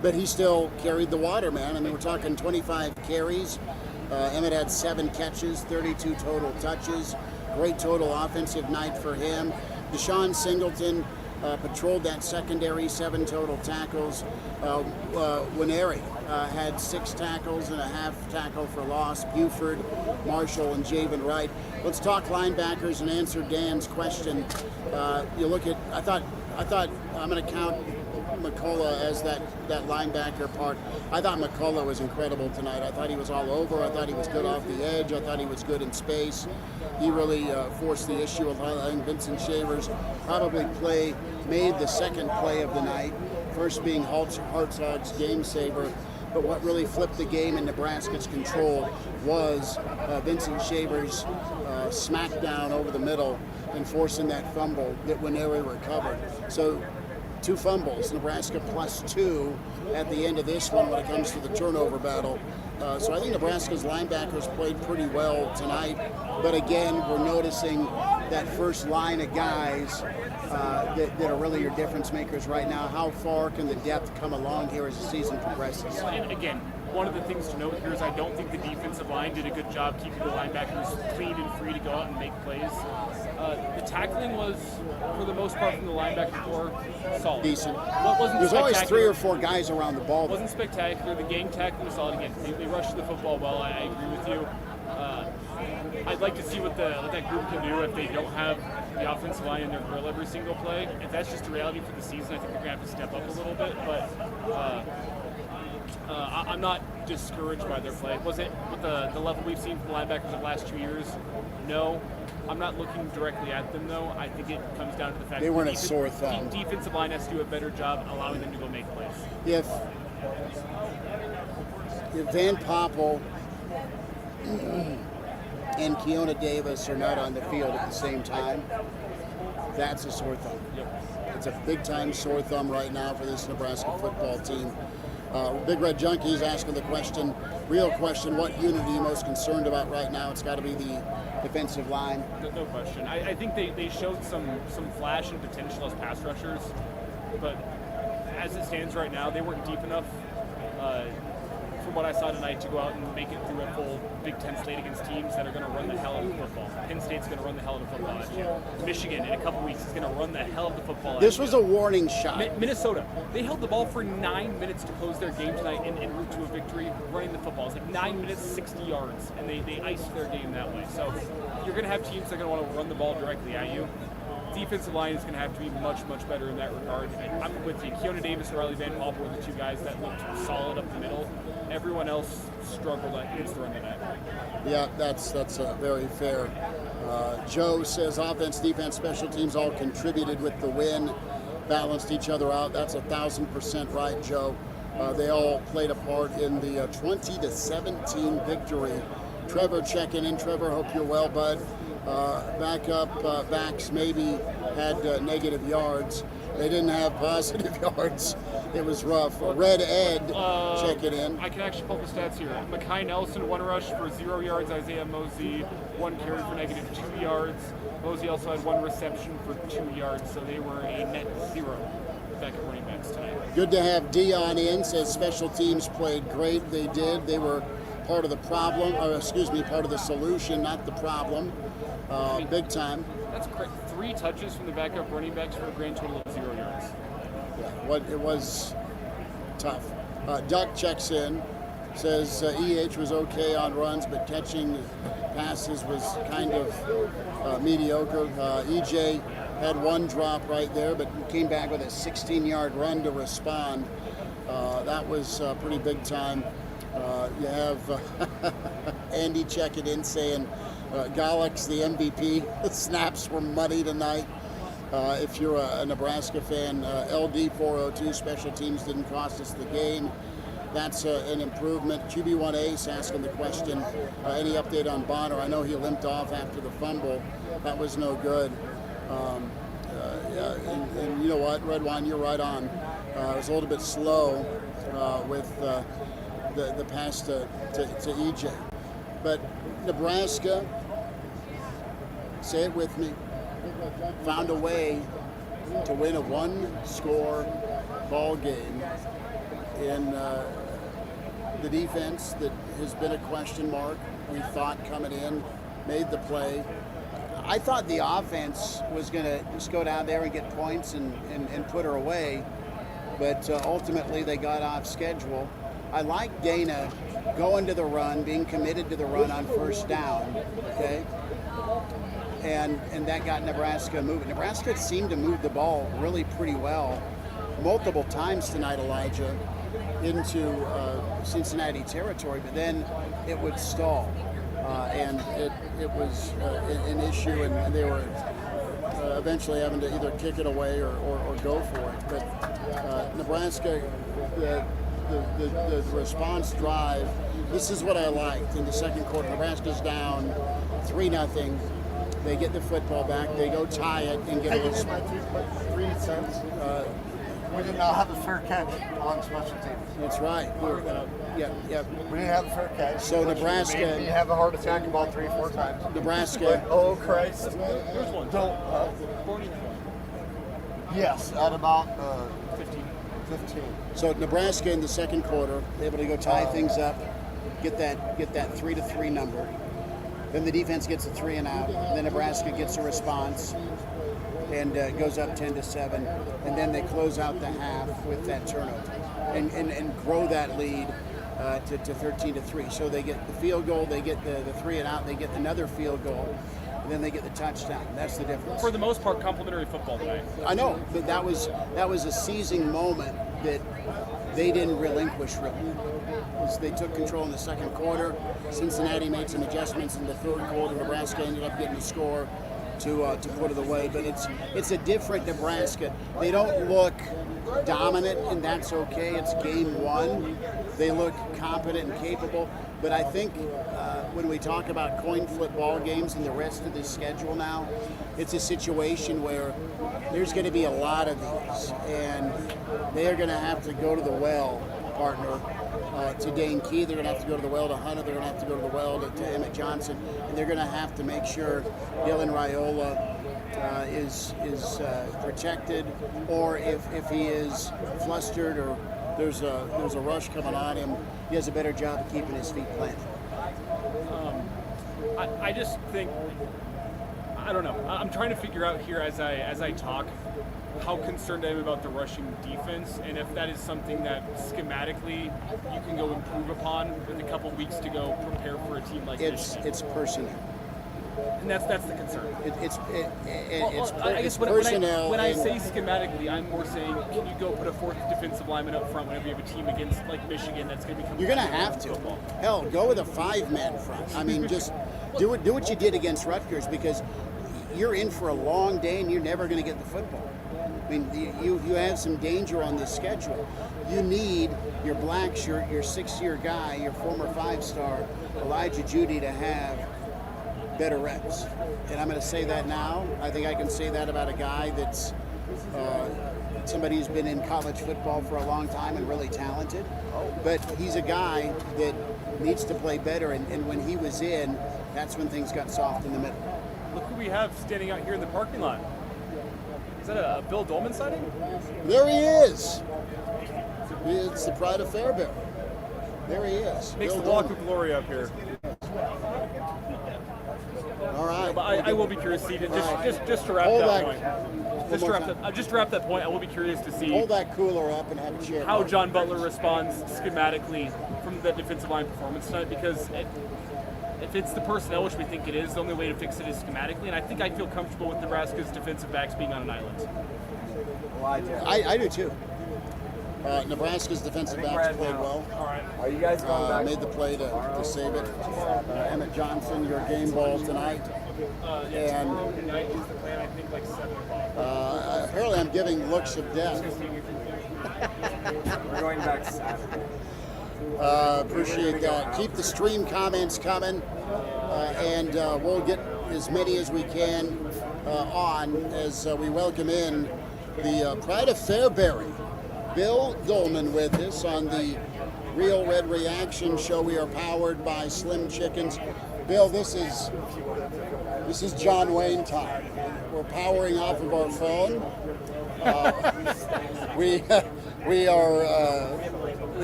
but he still carried the water, man. I mean, we're talking 25 carries. Emmett had 7 catches, 32 total touches. Great total offensive night for him. Deshaun Singleton patrolled that secondary, 7 total tackles. Winery had 6 tackles and a half tackle for loss. Buford, Marshall, and Javen Wright. Let's talk linebackers and answer Dan's question. You look at, I thought I'm going to count McCullough as that linebacker part. I thought McCullough was incredible tonight. I thought he was all over. I thought he was good off the edge. I thought he was good in space. He really forced the issue. I think Vincent Shavers probably made the second play of the night, first being Hartzog's game saver. But what really flipped the game in Nebraska's control was Vincent Shavers' smackdown over the middle and forcing that fumble that Winery recovered. So 2 fumbles, Nebraska +2 at the end of this one when it comes to the turnover battle. So I think Nebraska's linebackers played pretty well tonight. But again, we're noticing that first line of guys that are really your difference makers right now. How far can the depth come along here as the season progresses?
And again, one of the things to note here is I don't think the defensive line did a good job keeping the linebackers clean and free to go out and make plays. The tackling was, for the most part, from the linebacker core, solid.
Decent.
Wasn't
There's always
spectacular.
3 or 4 guys around the ball.
Wasn't spectacular. The gang tackling was solid again. They rushed the football well. I agree with you. I'd like to see what that group can do if they don't have the offensive line in their grill every single play. If that's just a reality for the season, I think they're going to have to step up a little bit. But I'm not discouraged by their play. Was it with the level we've seen from the linebackers in the last 2 years? No. I'm not looking directly at them, though. I think it comes down to the fact
They
that
weren't
the
a sore thumb.
defensive line has to do a better job allowing them to go make plays.
If Van Poppel and Keona Davis are not on the field at the same time, that's a sore thumb. It's a big-time sore thumb right now for this Nebraska football team. Big Red Junkies asking the question, real question, what unit are you most concerned about right now? It's got to be the defensive line.
No question. I think they showed some flash and potential as pass rushers, but as it stands right now, they weren't deep enough from what I saw tonight to go out and make it through a full Big Ten slate against teams that are going to run the hell out of football. Penn State's going to run the hell out of football at you. Michigan, in a couple weeks, is going to run the hell of the football at you.
This was a warning shot.
Minnesota, they held the ball for 9 minutes to close their game tonight en route to a victory, running the football. It's like 9 minutes, 60 yards, and they iced their game that way. So you're going to have teams that are going to want to run the ball directly at you. Defensive line is going to have to be much, much better in that regard. I'm with you. Keona Davis and Riley Van Poppel were the 2 guys that looked solid up the middle. Everyone else struggled against the run of that.
Yeah, that's very fair. Joe says offense, defense, special teams all contributed with the win, balanced each other out. That's 1,000% right, Joe. They all played a part in the 20-17 victory. Trevor checking in. Trevor, hope you're well, bud. Backs maybe had negative yards. They didn't have positive yards. It was rough. Red Ed checking in.
I can actually pull the stats here. Mekhi Nelson, 1 rush for 0 yards. Isaiah Mosey, 1 carry for negative 2 yards. Mosey also had 1 reception for 2 yards, so they were a net 0 back at running backs tonight.
Good to have Dion in. Says special teams played great. They did. They were part of the problem, part of the solution, not the problem. Big time.
That's correct. 3 touches from the backup running backs for a grand total of 0 yards.
Yeah, it was tough. Duck checks in, says EH was okay on runs, but catching passes was kind of mediocre. EJ had 1 drop right there, but came back with a 16-yard run to respond. That was pretty big time. You have Andy checking in saying Gallag's the MVP. The snaps were muddy tonight. If you're a Nebraska fan, LD 402 special teams didn't cost us the game. that's an improvement. QB1 Ace asking the question, any update on Bonner? I know he limped off after the fumble. That was no good. And you know what, Red Wine, you're right on. It was a little bit slow with the pass to EJ. But Nebraska, say it with me, found a way to win a one-score ball game in the defense that has been a question mark. We thought coming in, made the play. I thought the offense was going to just go down there and get points and put her away, but ultimately they got off schedule. I like Dana going to the run, being committed to the run on first down, okay? And that got Nebraska moving. Nebraska seemed to move the ball really pretty well multiple times tonight, Elijah, into Cincinnati territory, but then it would stall. And it was an issue, and they were eventually having to either kick it away or go for it. But Nebraska, the response drive, this is what I liked in the second quarter. Nebraska's down 3-0. They get the football back. They go tie it and get a response.
3 cents. We did not have a fair catch on special teams.
That's right. Yeah.
We didn't have a fair catch.
So Nebraska
made me have a heart attack about 3-4 times.
Nebraska.
Oh Christ!
Here's one.
Don't.
40.
Yes, at about 15.
So Nebraska in the second quarter, able to go tie things up, get that 3-3 number. Then the defense gets a 3 and out. And then Nebraska gets a response and goes up 10-7. And then they close out the half with that turnover and grow that lead to 13-3. So they get the field goal, they get the 3 and out, they get another field goal, and then they get the touchdown. That's the difference.
For the most part, complimentary football tonight.
I know, but that was a seizing moment that they didn't relinquish really. They took control in the second quarter. Cincinnati made some adjustments in the third quarter. Nebraska ended up getting the score to put it away. But it's a different Nebraska. They don't look dominant, and that's okay. It's game one. They look competent and capable. But I think when we talk about coin flip ball games and the rest of the schedule now, it's a situation where there's going to be a lot of these, and they are going to have to go to the well, partner, to Dane Key. They're going to have to go to the well to Hunter. They're going to have to go to the well to Emmett Johnson, and they're going to have to make sure Dylan Raiola is protected, or if he is flustered or there's a rush coming on him, he has a better job of keeping his feet planted.
I just think, I don't know. I'm trying to figure out here as I talk how concerned I am about the rushing defense, and if that is something that schematically you can go improve upon with a couple weeks to go prepare for a team like Michigan.
It's personnel.
And that's the concern.
It's
I guess
personnel.
When I say schematically, I'm more saying, can you go put a fourth defensive lineman up front whenever you have a team against like Michigan that's going to become?
You're going to have to.
Football.
Hell, go with a 5-man front. I mean, just do what you did against Rutgers, because you're in for a long day and you're never going to get the football. I mean, you have some danger on this schedule. You need your black shirt, your 6-year guy, your former 5-star Elijah Judy to have better reps. And I'm going to say that now. I think I can say that about a guy that's somebody who's been in college football for a long time and really talented. But he's a guy that needs to play better, and when he was in, that's when things got soft in the middle.
Look who we have standing out here in the parking lot. Is that a Bill Dolman sighting?
There he is. It's the pride of Fairbairn. There he is.
Makes
Bill
the walk
Dolman.
of glory up here.
All right.
But I will be curious to see, just to wrap
Hold
that
that-
point.
one
Just to wrap that point, I will be curious to see
Hold that cooler up and have a chair.
how John Butler responds schematically from the defensive line performance tonight, because if it's the personnel, which we think it is, the only way to fix it is schematically, and I think I feel comfortable with Nebraska's defensive backs being on an island.
I do too. Nebraska's defensive backs played well.
All right.
Are you guys going back?
Made the play to save it. Emmett Johnson, your game ball tonight. And
Tomorrow night is the plan, I think, like 7 o'clock.
apparently I'm giving looks of death.
We're going back Saturday.
Appreciate that. Keep the stream comments coming, and we'll get as many as we can on as we welcome in the Pride of Fairbury. Bill Dolman with us on the Real Red Reaction show. We are powered by Slim Chickens. Bill, this is John Wayne time. We're powering off of our phone. We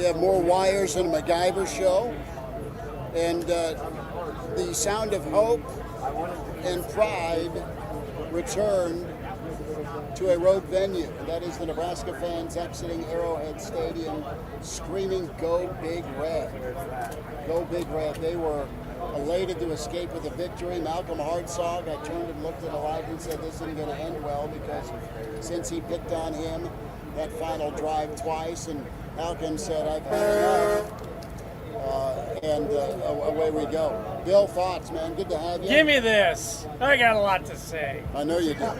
have more wires than a MacGyver show, and the sound of hope and pride returned to a road venue. And that is the Nebraska fans exiting Arrowhead Stadium, screaming, "Go Big Red! Go Big Red!" They were elated to escape with a victory. Malcolm Hartzog, I turned and looked at Elijah and said this isn't going to end well, because since he picked on him that final drive twice, and Malcolm said, "I've had enough," and away we go. Bill, thoughts, man? Good to have you.
Give me this. I got a lot to say.
I know you do.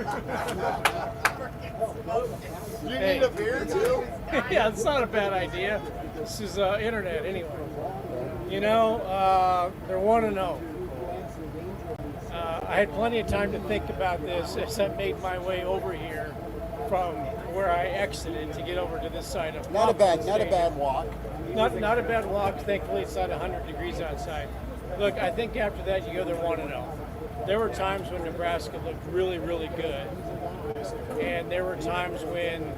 You need a beer too?
Yeah, it's not a bad idea. This is internet anyway. You know, they're 1-0. I had plenty of time to think about this as I made my way over here from where I exited to get over to this side of
Not a bad walk.
Not a bad walk. Thankfully, it's not 100 degrees outside. Look, I think after that, you go, they're 1-0. There were times when Nebraska looked really, really good. And there were times when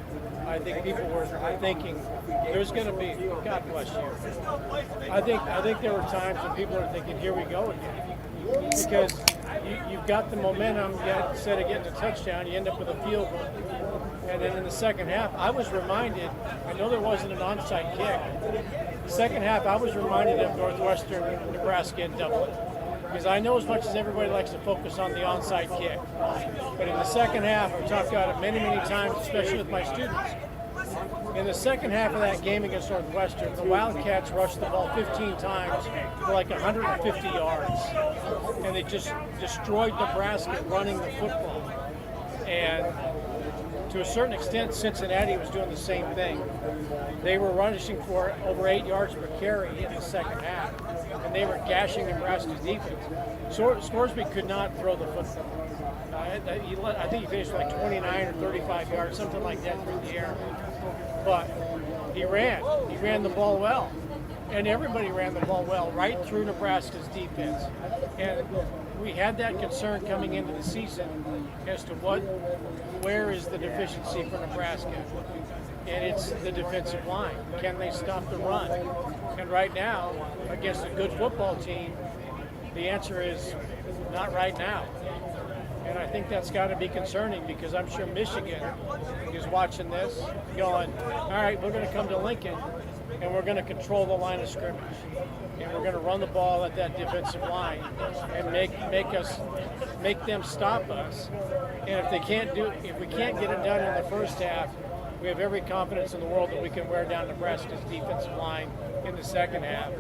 I think people were thinking there's going to be, God bless you. I think there were times when people are thinking, here we go again. Because you've got the momentum, yet instead of getting a touchdown, you end up with a field goal. And then in the second half, I was reminded, I know there wasn't an onside kick. The second half, I was reminded of Northwestern, Nebraska, and Dublin. Because I know as much as everybody likes to focus on the onside kick. But in the second half, I've talked about it many, many times, especially with my students. In the second half of that game against Northwestern, the Wildcats rushed the ball 15 times for like 150 yards. And they just destroyed Nebraska running the football. And to a certain extent, Cincinnati was doing the same thing. They were rushing for over 8 yards per carry in the second half, and they were gashing Nebraska's defense. Scoresby could not throw the football. I think he finished like 29 or 35 yards, something like that through the air. But he ran. He ran the ball well. And everybody ran the ball well right through Nebraska's defense. And we had that concern coming into the season as to where is the deficiency for Nebraska. And it's the defensive line. Can they stop the run? And right now, against a good football team, the answer is not right now. And I think that's got to be concerning, because I'm sure Michigan is watching this going, all right, we're going to come to Lincoln and we're going to control the line of scrimmage. And we're going to run the ball at that defensive line and make them stop us. And if we can't get it done in the first half, we have every confidence in the world that we can wear down Nebraska's defensive line in the second half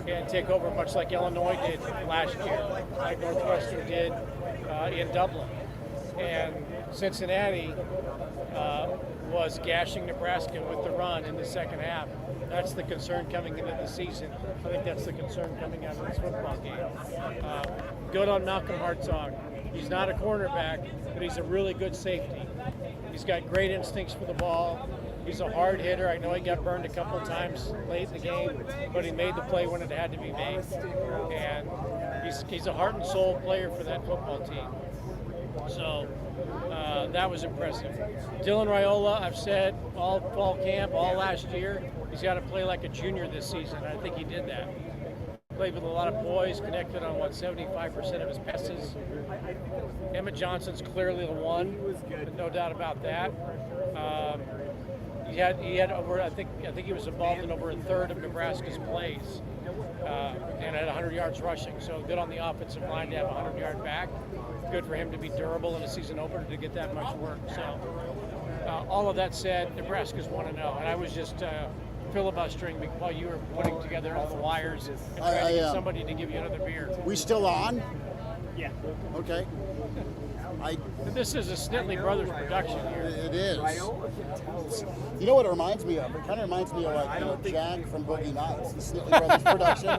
and take over, much like Illinois did last year, like Northwestern did in Dublin. And Cincinnati was gashing Nebraska with the run in the second half. That's the concern coming into the season. I think that's the concern coming out of this football game. Good on Malcolm Hartzog. He's not a cornerback, but he's a really good safety. He's got great instincts for the ball. He's a hard hitter. I know he got burned a couple times late in the game, but he made the play when it had to be made. And he's a heart and soul player for that football team. So that was impressive. Dylan Raiola, I've said all fall camp, all last year, he's got to play like a junior this season. I think he did that. Played with a lot of poise, connected on 75% of his passes. Emmett Johnson's clearly the one, no doubt about that. He had over, I think he was involved in over a third of Nebraska's plays, and had 100 yards rushing. So good on the offensive line to have a 100-yard back. Good for him to be durable in a season opener to get that much work. So all of that said, Nebraska's 1-0, and I was just filibustering while you were putting together all the wires and trying to get somebody to give you another beer.
We still on?
Yeah.
Okay.
This is a Snitley Brothers production here.
It is. Nights. You know what it reminds me of? It kind of reminds me of like Jack from Boogie Nights, the Snitley Brothers production.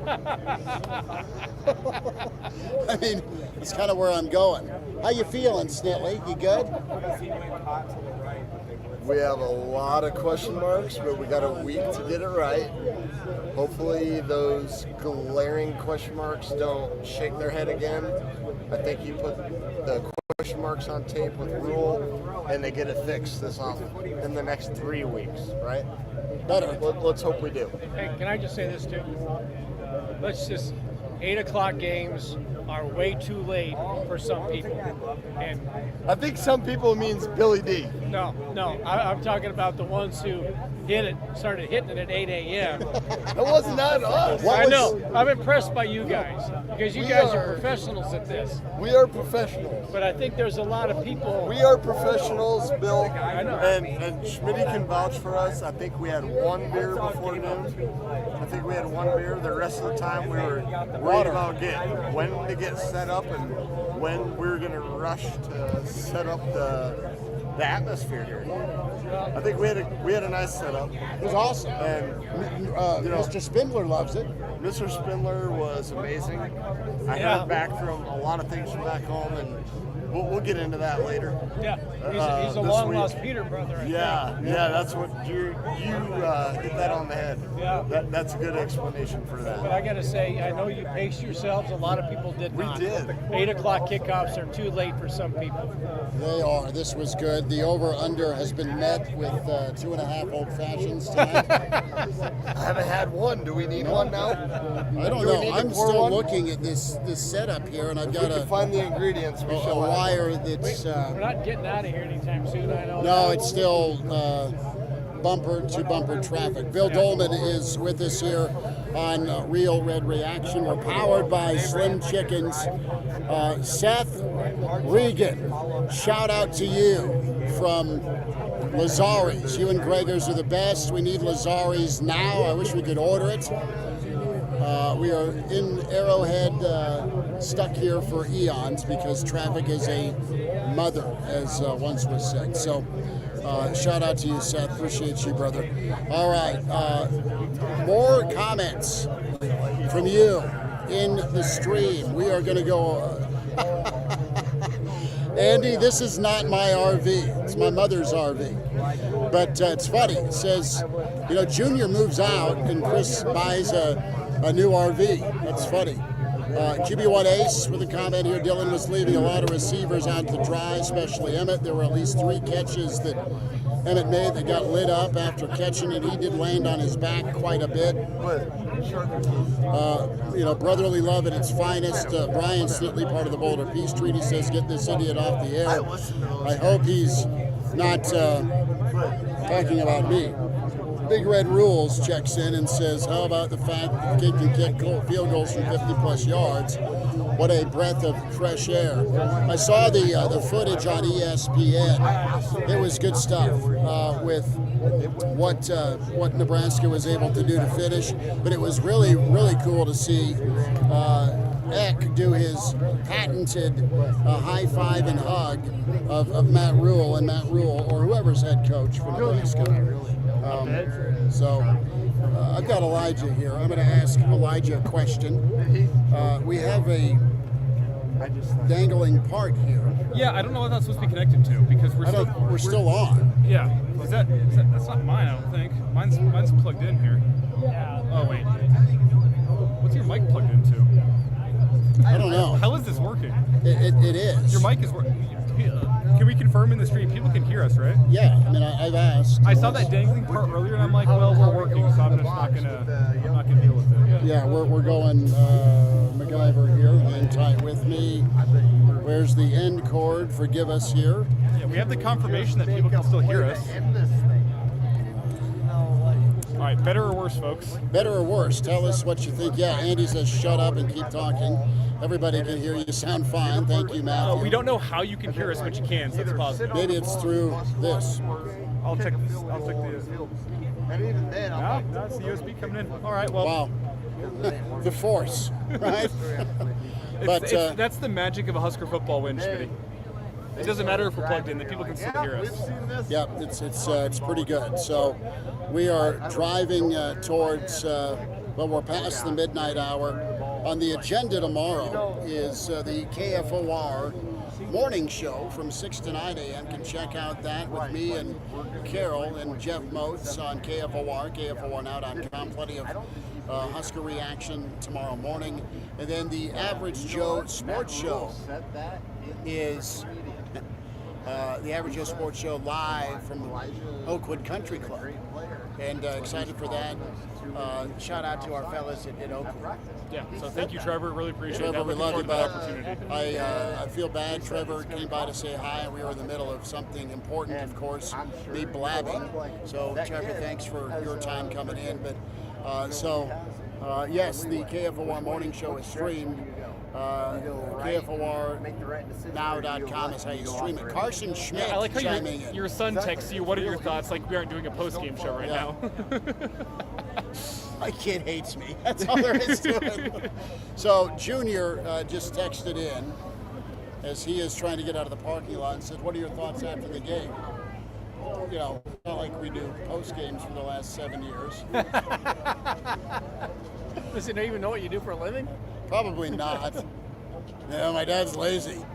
I mean, it's kind of where I'm going. How you feeling, Snitley? You good?
We have a lot of question marks, but we got a week to get it right. Hopefully those glaring question marks don't shake their head again. I think you put the question marks on tape with Rule, and they get it fixed in the next 3 weeks, right?
Better.
Let's hope we do.
Hey, can I just say this too? 8 o'clock games are way too late for some people. And
I think some people means Billy D.
no, I'm talking about the ones who started hitting it at 8 a.m.
That was not us.
I know. I'm impressed by you guys because you guys are professionals at this.
We are professionals.
But I think there's a lot of people.
We are professionals, Bill.
I know.
And Schmidt can vouch for us. I think we had 1 beer before noon. I think we had 1 beer. The rest of the time we were worried about when to get set up and when we were going to rush to set up the atmosphere here. I think we had a nice setup.
It was awesome.
And
Mr. Spindler loves it.
Mr. Spindler was amazing. I heard back from a lot of things from back home, and we'll get into that later.
Yeah, he's a long lost Peter brother. I think.
Yeah, that's what you hit that on the head.
Yeah.
That's a good explanation for
But
that.
I got to say, I know you paced yourselves. A lot of people did
We
not.
did.
8 o'clock kickoffs are too late for some people.
They are. This was good. The over-under has been met with 2.5 old fashions tonight.
I haven't had one. Do we need one now?
I don't
Do we
know.
need to
I'm
pour
still
one?
looking at this setup here, and I've
If we
got
can find the ingredients, we
a
shall have
wire
one.
that's.
We're not getting out of here anytime soon. I know.
No, it's still bumper to bumper traffic. Bill Dolman is with us here on Real Red Reaction. We're powered by Slim Chickens. Seth Regan, shout out to you from Lazari's. You and Gregor's are the best. We need Lazari's now. I wish we could order it. We are in Arrowhead, stuck here for eons because traffic is a mother, as once was said. So, shout out to you, Seth. Appreciate you, brother. All right, more comments from you in the stream. We are going to go. Andy, this is not my RV. It's my mother's RV. But it's funny. It says, Junior moves out and Chris buys a new RV. That's funny. QB1 Ace with a comment here. Dylan was leaving a lot of receivers out to dry, especially Emmett. There were at least 3 catches that Emmett made that got lit up after catching it. He did land on his back quite a bit. Brotherly love at its finest. Brian Snitley, part of the Boulder Peace Treaty, says, get this idiot off the air. I hope he's not talking about me. Big Red Rules checks in and says, how about the fact that the kid can kick field goals from 50-plus yards? What a breath of fresh air. I saw the footage on ESPN. It was good stuff with what Nebraska was able to do to finish. But it was really, really cool to see Eck do his patented high five and hug of Matt Rule, or whoever's head coach for Nebraska. I've got Elijah here. I'm going to ask Elijah a question. We have a dangling part here.
Yeah, I don't know what that's supposed to be connected to because
We're still on.
Yeah, that's not mine. I don't think mine's plugged in here. Oh wait, what's your mic plugged into?
I don't know.
How is this working?
It is.
Your mic is working. Can we confirm in the stream? People can hear us, right?
Yeah, I mean, I've asked.
I saw that dangling part earlier, and I'm like, well, we're working, so I'm just not gonna deal with it.
Yeah, we're going MacGyver here. Hang tight with me. Where's the end cord? Forgive us here.
Yeah, we have the confirmation that people can still hear us. All right, better or worse, folks?
Better or worse? Tell us what you think. Yeah, Andy says shut up and keep talking. Everybody can hear you. Sound fine. Thank you, Matthew.
We don't know how you can hear us, but you can, so that's positive.
Maybe it's through this.
I'll check the.
And even then,
No, that's the USB coming in. All right, well.
Wow. The force, right?
But that's the magic of a Husker football win, Schmitty. It doesn't matter if we're plugged in; the people can still hear us.
Yep, it's pretty good. So we are driving towards. Well, we're past the midnight hour. On the agenda tomorrow is the KFOR morning show from 6 to 9 a.m. Can check out that with me and Carol and Jeff Motes on KFOR, KFORnow.com. Plenty of Husker reaction tomorrow morning. And then the Average Joe Sports Show is the Average Joe Sports Show live from Oakwood Country Club. And excited for that. Shout out to our fellas at Oakwood.
Yeah, so thank you, Trevor. Really appreciate
Trevor,
that.
we
Looking
love you,
forward to
bud.
that opportunity.
I feel bad. Trevor came by to say hi, and we were in the middle of something important, of course, me blabbing. So, Trevor, thanks for your time coming in. But yes, the KFOR morning show is streamed. KFORnow.com is how you stream it. Carson Schmidt
I like how
chiming in.
your son texts you, what are your thoughts? Like we aren't doing a post-game show right now.
My kid hates me. That's all there is to it. So Junior just texted in as he is trying to get out of the parking lot and said, what are your thoughts after the game? You know, not like we do post games for the last 7 years.
Does he even know what you do for a living?
Probably not. No, my dad's lazy.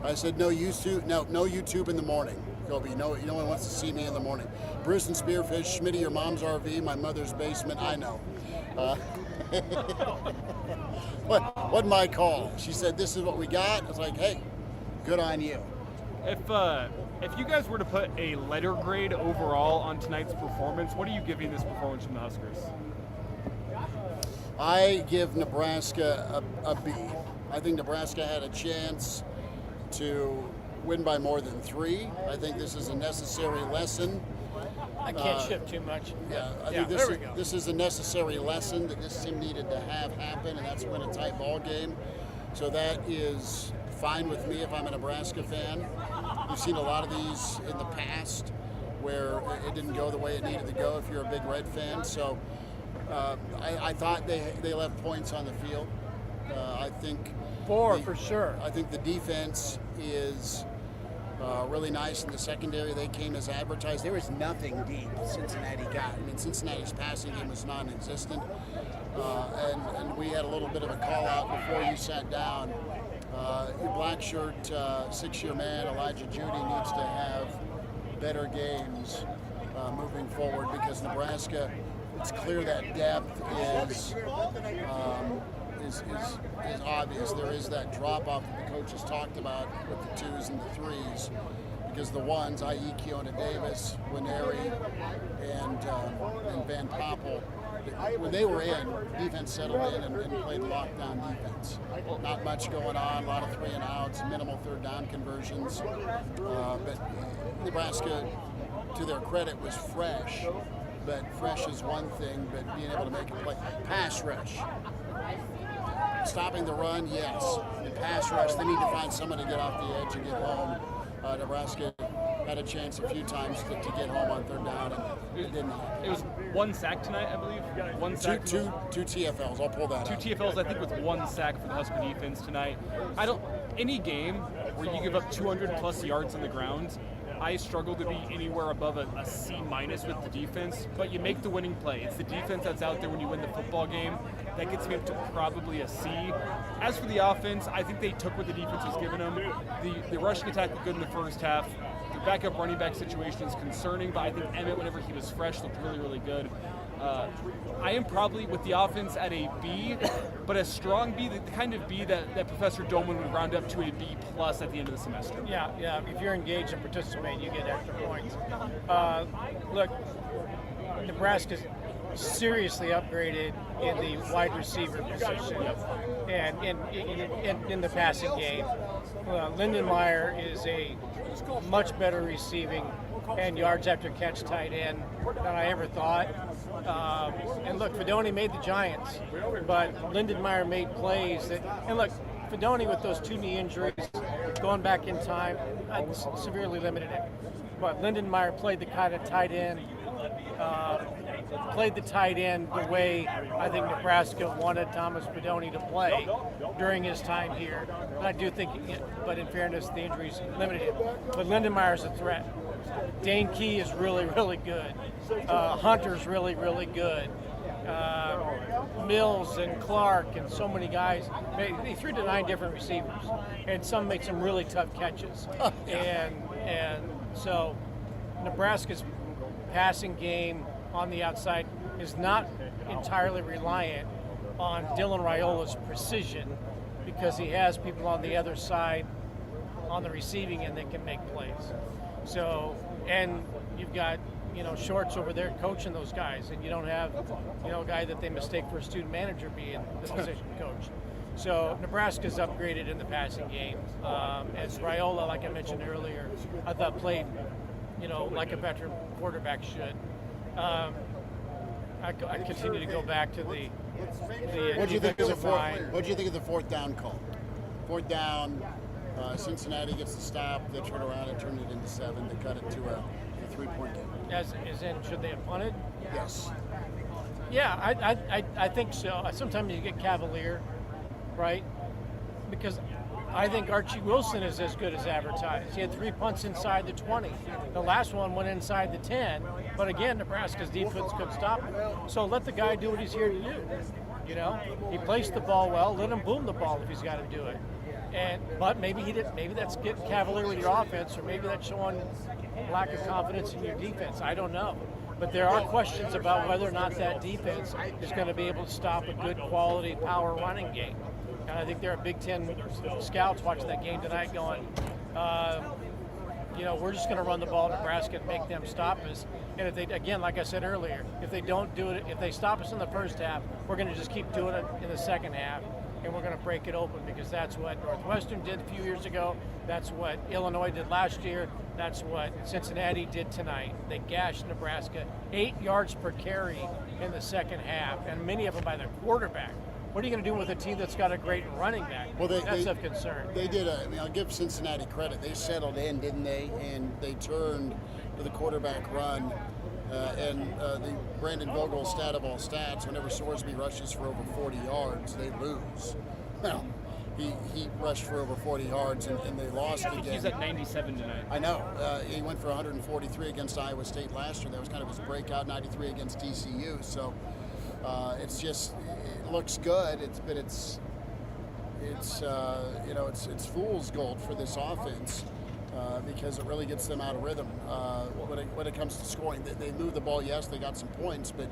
I said no YouTube, no YouTube in the morning. Kobe, no one wants to see me in the morning. Bruce and Spearfish, Schmitty, your mom's RV, my mother's basement. I know. What my call? She said, "This is what we got." I was like, "Hey, good on you."
If you guys were to put a letter grade overall on tonight's performance, what are you giving this performance from the Huskers?
I give Nebraska a B. I think Nebraska had a chance to win by more than 3. I think this is a necessary lesson.
I can't shift too much.
Yeah, I
Yeah,
think
there we go.
this is a necessary lesson that this team needed to have happen, and that's win a tight ball game. So that is fine with me if I'm a Nebraska fan. You've seen a lot of these in the past where it didn't go the way it needed to go if you're a big Red fan. So I thought they left points on the field. I think
4 for sure.
I think the defense is really nice in the secondary. They came as advertised. There was nothing deep Cincinnati got. I mean, Cincinnati's passing game was non-existent. And we had a little bit of a call out before you sat down. Your black shirt, 6-year man, Elijah Judy, needs to have better games moving forward because Nebraska, it's clear that depth is obvious. There is that drop off that the coaches talked about with the 2s and the 3s because the 1s, i.e. Keona Davis, Winery, and Van Poppel, when they were in, defense settled in and played lockdown defense. Not much going on, a lot of 3 and outs, minimal 3rd down conversions. But Nebraska, to their credit, was fresh. But fresh is one thing, but being able to make a play. Pass rush. Stopping the run, yes. The pass rush, they need to find someone to get off the edge and get home. Nebraska had a chance a few times to get home on 3rd down, and it didn't happen.
It was 1 sack tonight, I believe. 1 sack.
Two TFLs. I'll pull that
2
out.
TFLs, I think, with 1 sack for the Husker defense tonight. Any game where you give up 200 plus yards on the ground, I struggle to be anywhere above a C- with the defense, but you make the winning play. It's the defense that's out there when you win the football game. That gets me up to probably a C. As for the offense, I think they took what the defense was giving them. The rushing attack looked good in the first half. The backup running back situation is concerning, but I think Emmett, whenever he was fresh, looked really, really good. I am probably with the offense at a B, but a strong B, the kind of B that Professor Dolman would round up to a B plus at the end of the semester.
Yeah. If you're engaged and participate, you get extra points. Look, Nebraska's seriously upgraded in the wide receiver position and in the passing game. Lindenmeyer is a much better receiving and yards after catch tight end than I ever thought. And look, Fedoni made the Giants, but Lindenmeyer made plays and look, Fedoni with those 2 knee injuries, going back in time, severely limited him. But Lindenmeyer played the kind of tight end played the tight end the way I think Nebraska wanted Thomas Bedoni to play during his time here. And I do think, but in fairness, the injuries limited him. But Lindenmeyer's a threat. Dane Key is really, really good. Hunter's really, really good. Mills and Clark and so many guys. They threw to 9 different receivers, and some made some really tough catches. And so Nebraska's passing game on the outside is not entirely reliant on Dylan Raiola's precision, because he has people on the other side on the receiving end that can make plays. So, and you've got, Shorts over there coaching those guys, and you don't have, a guy that they mistake for a student manager being the position coach. So Nebraska's upgraded in the passing game. As Raiola, like I mentioned earlier, I thought played, like a veteran quarterback should. I continue to go back to the
What do you think of the
line.
What do you think of the fourth down call? Fourth down, Cincinnati gets the stop. They turn around and turn it into 7. They cut it to a 3-point game.
As in, should they have punted?
Yes.
Yeah, I think so. Sometimes you get cavalier, right? Because I think Archie Wilson is as good as advertised. He had 3 punts inside the 20. The last one went inside the 10. But again, Nebraska's defense could stop him. So let the guy do what he's here to do. He placed the ball well. Let him boom the ball if he's got to do it. But maybe he didn't. Maybe that's getting cavalier with your offense, or maybe that's showing lack of confidence in your defense. I don't know. But there are questions about whether or not that defense is going to be able to stop a good quality power running game. And I think there are Big Ten scouts watching that game tonight going, we're just going to run the ball at Nebraska and make them stop us. And if they, again, like I said earlier, if they don't do it, if they stop us in the first half, we're going to just keep doing it in the second half, and we're going to break it open, because that's what Northwestern did a few years ago. That's what Illinois did last year. That's what Cincinnati did tonight. They gashed Nebraska 8 yards per carry in the second half, and many of them by the quarterback. What are you going to do with a team that's got a great running back?
Well,
that's of concern.
They did. I'll give Cincinnati credit. They settled in, didn't they? And they turned to the quarterback run. The Brandon Vogel stat of all stats: whenever Sorsby rushes for over 40 yards, they lose. Well, he rushed for over 40 yards, and they lost again.
He's at 97 tonight.
I know. He went for 143 against Iowa State last year. That was kind of his breakout. 93 against TCU. So it's just, it looks good. It's fool's gold for this offense. Because it really gets them out of rhythm when it comes to scoring. They moved the ball, yes, they got some points, but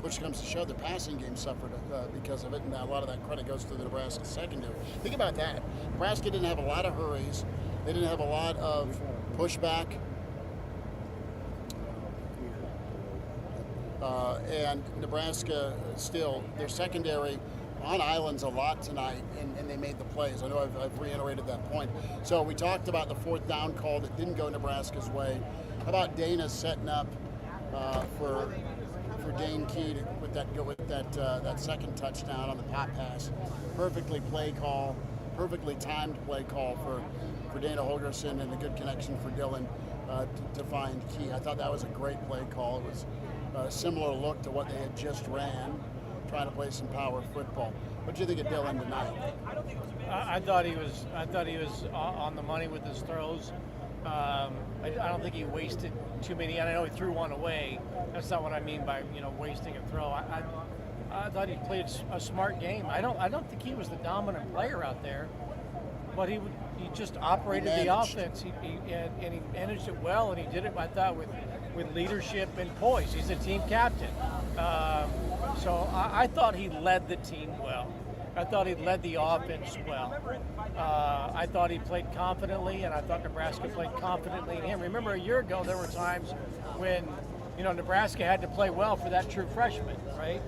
push comes to shove, their passing game suffered because of it, and a lot of that credit goes to the Nebraska secondary. Think about that. Nebraska didn't have a lot of hurries. They didn't have a lot of pushback. And Nebraska still, their secondary on islands a lot tonight, and they made the plays. I know I've reiterated that point. So we talked about the fourth down call that didn't go Nebraska's way. How about Dana setting up for Dane Key with that second touchdown on the pop pass? Perfectly play call, perfectly timed play call for Dana Holgerson, and a good connection for Dylan to find Key. I thought that was a great play call. It was a similar look to what they had just ran, trying to play some power football. What do you think of Dylan tonight?
I thought he was on the money with his throws. I don't think he wasted too many. And I know he threw one away. That's not what I mean by wasting a throw. I thought he played a smart game. I don't think he was the dominant player out there, but he just operated the offense. He managed it well, and he did it, I thought, with leadership and poise. He's a team captain. So I thought he led the team well. I thought he led the offense well. I thought he played confidently, and I thought Nebraska played confidently in him. Remember, a year ago, there were times when Nebraska had to play well for that true freshman, right?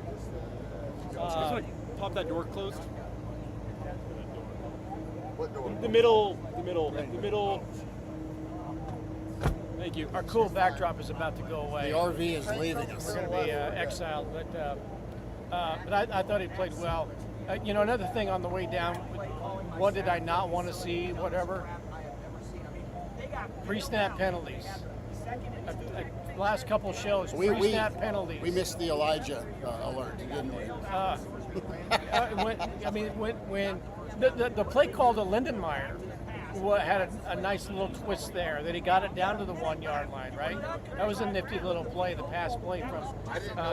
Pop that door closed.
What door?
The middle. Thank you.
Our cool backdrop is about to go away.
The RV is leaving us.
We're going to be exiled, but I thought he played well. Another thing on the way down, what did I not want to see, whatever? Pre-snap penalties. last couple shows, pre-snap penalties.
We missed the Elijah alert, didn't we?
When the play call to Lindenmeyer had a nice little twist there, that he got it down to the 1 yard line, right? That was a nifty little play, the pass play from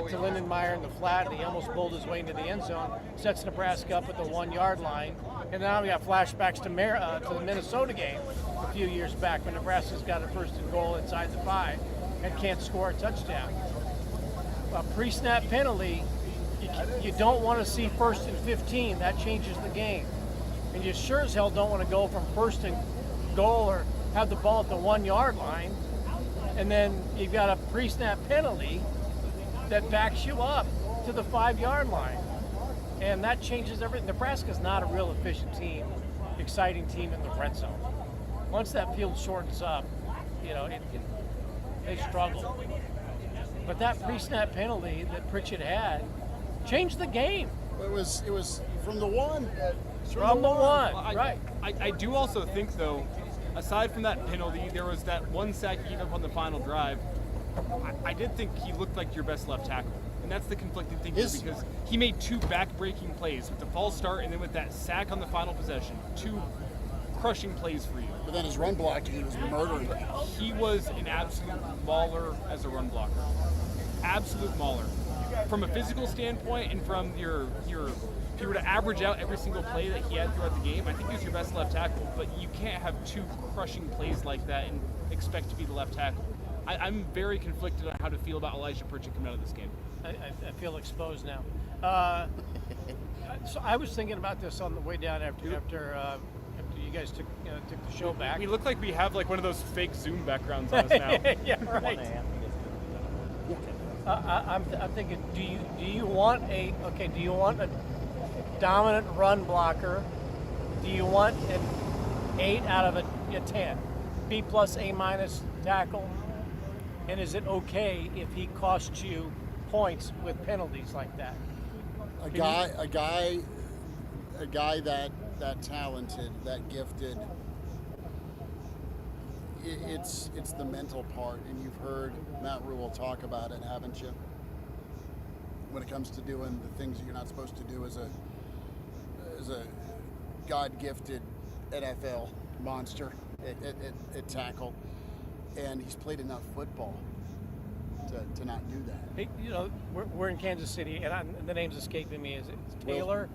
to Lindenmeyer in the flat, and he almost pulled his way into the end zone, sets Nebraska up at the 1 yard line, and now we got flashbacks to the Minnesota game a few years back when Nebraska's got a first and goal inside the 5 and can't score a touchdown. A pre-snap penalty, you don't want to see 1st and 15. That changes the game. And you sure as hell don't want to go from 1st and goal or have the ball at the 1 yard line, and then you've got a pre-snap penalty that backs you up to the 5 yard line. And that changes everything. Nebraska's not a real efficient team, exciting team in the red zone. Once that field shortens up, they struggle. But that pre-snap penalty that Pritchett had changed the game.
It was from the 1.
From the 1, right.
I do also think, though, aside from that penalty, there was that 1 sack he gave up on the final drive. I did think he looked like your best left tackle. And that's the conflicting thing here, because he made 2 back-breaking plays with the false start and then with that sack on the final possession. 2 crushing plays for you.
But then his run blocking, he was murdering.
He was an absolute mauler as a run blocker. Absolute mauler. From a physical standpoint and from your if you were to average out every single play that he had throughout the game, I think he was your best left tackle. But you can't have 2 crushing plays like that and expect to be the left tackle. I'm very conflicted on how to feel about Elijah Pritchett coming out of this game.
I feel exposed now. So I was thinking about this on the way down after you guys took the show back.
We look like we have like one of those fake Zoom backgrounds on us now.
Yeah, right. I'm thinking, do you want a dominant run blocker? Do you want an 8 out of a 10, B plus A minus tackle? And is it okay if he costs you points with penalties like that?
A guy that talented, that gifted. It's the mental part, and you've heard Matt Rule talk about it, haven't you? When it comes to doing the things that you're not supposed to do as a God-gifted NFL monster at tackle, and he's played enough football to not do that.
Hey, we're in Kansas City, and the name's escaping me. Is it Taylor?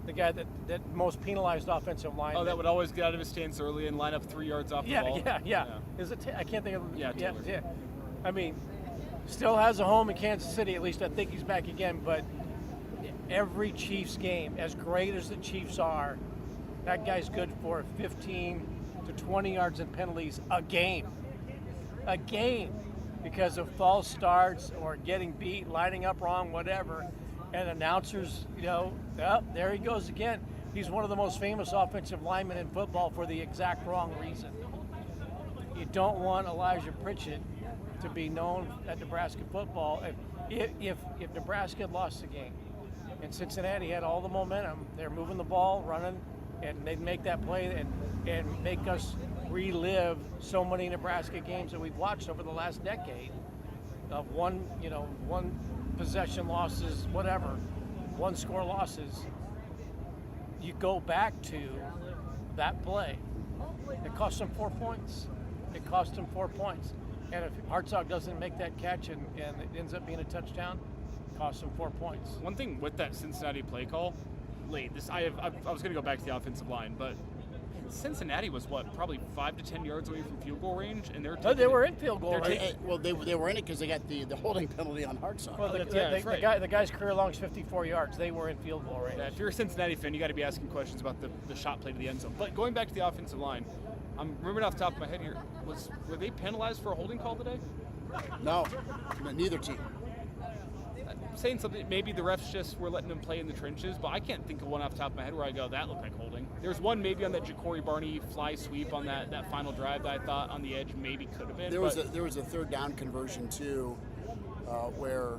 The guy that most penalized offensive line.
Oh, that would always get out of his stance early and line up 3 yards off the ball.
Yeah. Is it? I can't think of.
Yeah, Taylor.
Yeah. I mean, still has a home in Kansas City. At least I think he's back again. But every Chiefs game, as great as the Chiefs are, that guy's good for 15 to 20 yards in penalties a game. A game, because of false starts or getting beat, lining up wrong, whatever. And announcers, there he goes again. He's one of the most famous offensive linemen in football for the exact wrong reason. You don't want Elijah Pritchett to be known at Nebraska football. If Nebraska had lost the game and Cincinnati had all the momentum, they're moving the ball, running, and they'd make that play and make us relive so many Nebraska games that we've watched over the last decade of one possession losses, whatever, 1 score losses. You go back to that play. It cost them 4 points. It cost them 4 points. And if Hartzog doesn't make that catch and it ends up being a touchdown, it costs them 4 points.
One thing with that Cincinnati play call, late. I was going to go back to the offensive line, but Cincinnati was probably 5 to 10 yards away from field goal range, and
they were in field goal range.
Well, they were in it because they got the holding penalty on Hartzog.
Well, the guy's career long is 54 yards. They were in field goal range.
Yeah, if you're a Cincinnati fan, you got to be asking questions about the shot play to the end zone. But going back to the offensive line, I'm remembering off the top of my head here, were they penalized for a holding call today?
No, neither team.
Saying something, maybe the refs just were letting them play in the trenches, but I can't think of one off the top of my head where I go, that looked like holding. There's one maybe on that Ja'Cory Barney fly sweep on that final drive that I thought on the edge maybe could have been.
There was a 3rd down conversion too, where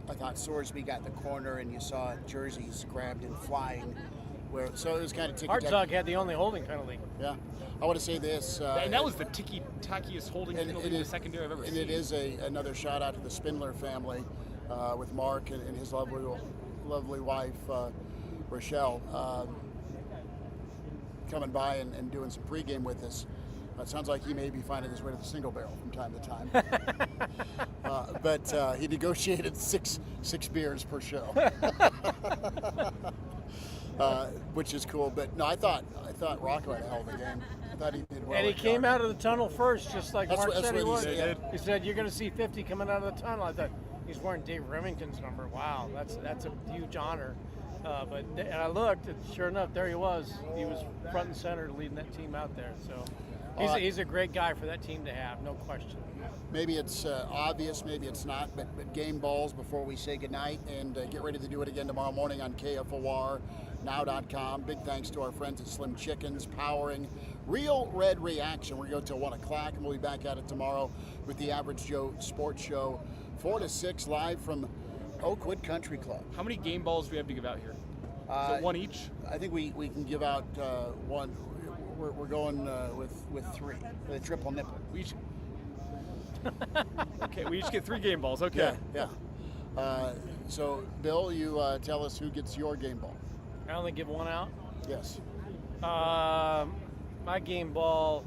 I thought Sorsby got the corner and you saw jerseys grabbed and flying, So it was kind of
Hartzog had the only holding penalty.
Yeah. I want to say this.
And that was the tackiest holding penalty in the secondary I've ever seen.
And it is another shout out to the Spindler family with Mark and his lovely wife, Rochelle, coming by and doing some pregame with us. It sounds like he may be finding his way to the single barrel from time to time. But he negotiated six beers per show, which is cool. But no, I thought Rocco had a hell of a game. I thought he did well.
And he came out of the tunnel first, just like Mark said he would.
Yeah.
He said, "You're going to see 50 coming out of the tunnel." I thought he's wearing Dave Remington's number. Wow, that's a huge honor. And I looked, and sure enough, there he was. He was front and center leading that team out there. So he's a great guy for that team to have, no question.
Maybe it's obvious, maybe it's not, but game balls before we say goodnight and get ready to do it again tomorrow morning on KFORnow.com. Big thanks to our friends at Slim Chickens powering Real Red Reaction. We're going to go till 1 o'clock, and we'll be back at it tomorrow with the Average Joe Sports Show, 4 to 6, live from Oakwood Country Club.
How many game balls do we have to give out here? Is it one each?
I think we can give out one. We're going with 3, the triple nipple.
Okay, we each get 3 game balls. Okay.
Yeah. So, Bill, you tell us who gets your game ball.
I only give one out.
Yes.
My game ball.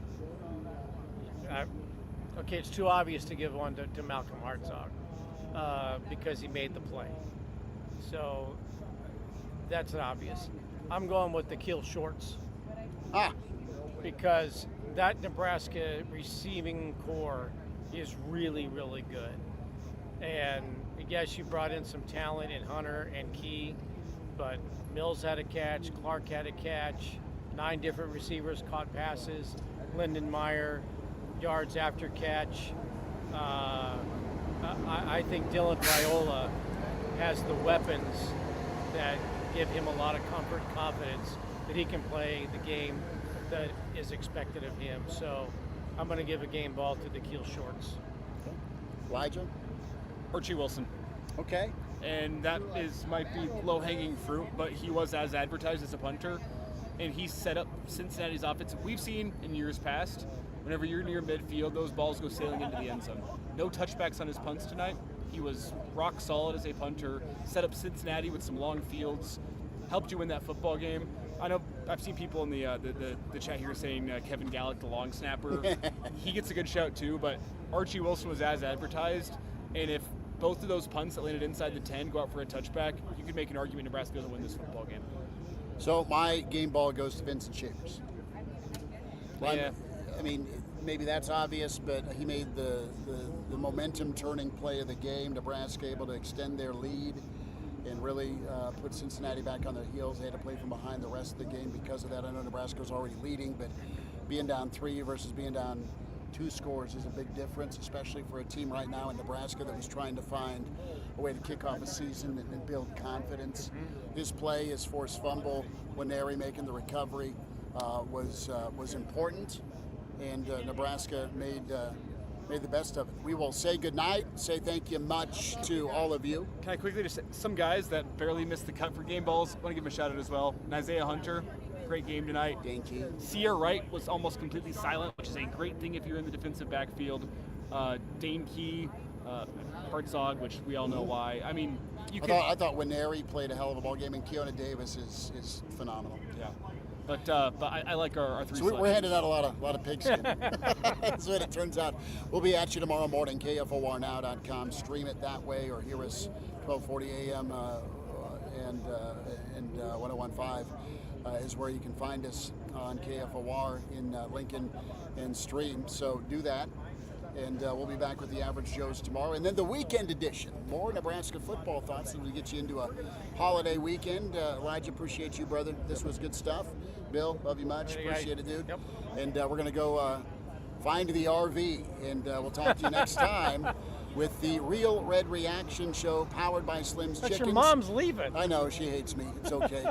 Okay, it's too obvious to give one to Malcolm Hartzog because he made the play. So that's an obvious. I'm going with the Keel Shorts. Because that Nebraska receiving core is really, really good. And yes, you brought in some talent in Hunter and Key, but Mills had a catch, Clark had a catch, 9 different receivers caught passes, Lyndon Meyer, yards after catch. I think Dylan Raiola has the weapons that give him a lot of comfort and confidence that he can play the game that is expected of him. So I'm going to give a game ball to the Keel Shorts.
Okay. Elijah?
Archie Wilson.
Okay.
And that might be low-hanging fruit, but he was as advertised as a punter, and he set up Cincinnati's offense. We've seen in years past, whenever you're near midfield, those balls go sailing into the end zone. No touchbacks on his punts tonight. He was rock solid as a punter, set up Cincinnati with some long fields, helped you win that football game. I know I've seen people in the chat here saying Kevin Gallick, the long snapper. He gets a good shout too, but Archie Wilson was as advertised, and if both of those punts that landed inside the 10 go out for a touchback, you could make an argument Nebraska doesn't win this football game.
So my game ball goes to Vincent Shavers.
Yeah.
I mean, maybe that's obvious, but he made the momentum turning play of the game. Nebraska able to extend their lead and really put Cincinnati back on their heels. They had to play from behind the rest of the game because of that. I know Nebraska was already leading, but being down 3 versus being down 2 scores is a big difference, especially for a team right now in Nebraska that was trying to find a way to kick off a season and build confidence. His play, his forced fumble, Waneri making the recovery was important, and Nebraska made the best of it. We will say goodnight, say thank you much to all of you.
Can I quickly just say, some guys that barely missed the cut for game balls, I want to give them a shout out as well. Isaiah Hunter, great game tonight.
Thank you.
Sierra Wright was almost completely silent, which is a great thing if you're in the defensive backfield. Dane Key, Hartzog, which we all know why. I mean,
I thought Waneri played a hell of a ball game, and Keona Davis is phenomenal.
Yeah. But I like our 3
So we're handing out a lot of pigskin. That's what it turns out. We'll be at you tomorrow morning, KFORnow.com. Stream it that way, or hear us 12:40 a.m. and 101.5 is where you can find us on KFOR in Lincoln and stream. So do that. And we'll be back with the Average Joes tomorrow. And then the weekend edition. More Nebraska football thoughts as we get you into a holiday weekend. Elijah, appreciate you, brother. This was good stuff. Bill, love you much. Appreciate it, dude.
Yep.
And we're going to go find the RV. And we'll talk to you next time with the Real Red Reaction Show powered by Slim's
But
Chickens.
your mom's leaving.
I know, she hates me. It's okay.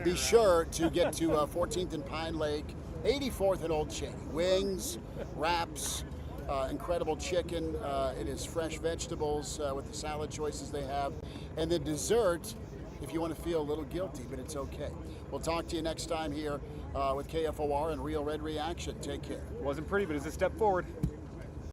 Be sure to get to 14th and Pine Lake, 84th and Old Cheney. Wings, wraps, incredible chicken. It is fresh vegetables with the salad choices they have. And the dessert if you want to feel a little guilty, but it's okay. We'll talk to you next time here with KFOR and Real Red Reaction. Take care.
Wasn't pretty, but it's a step forward.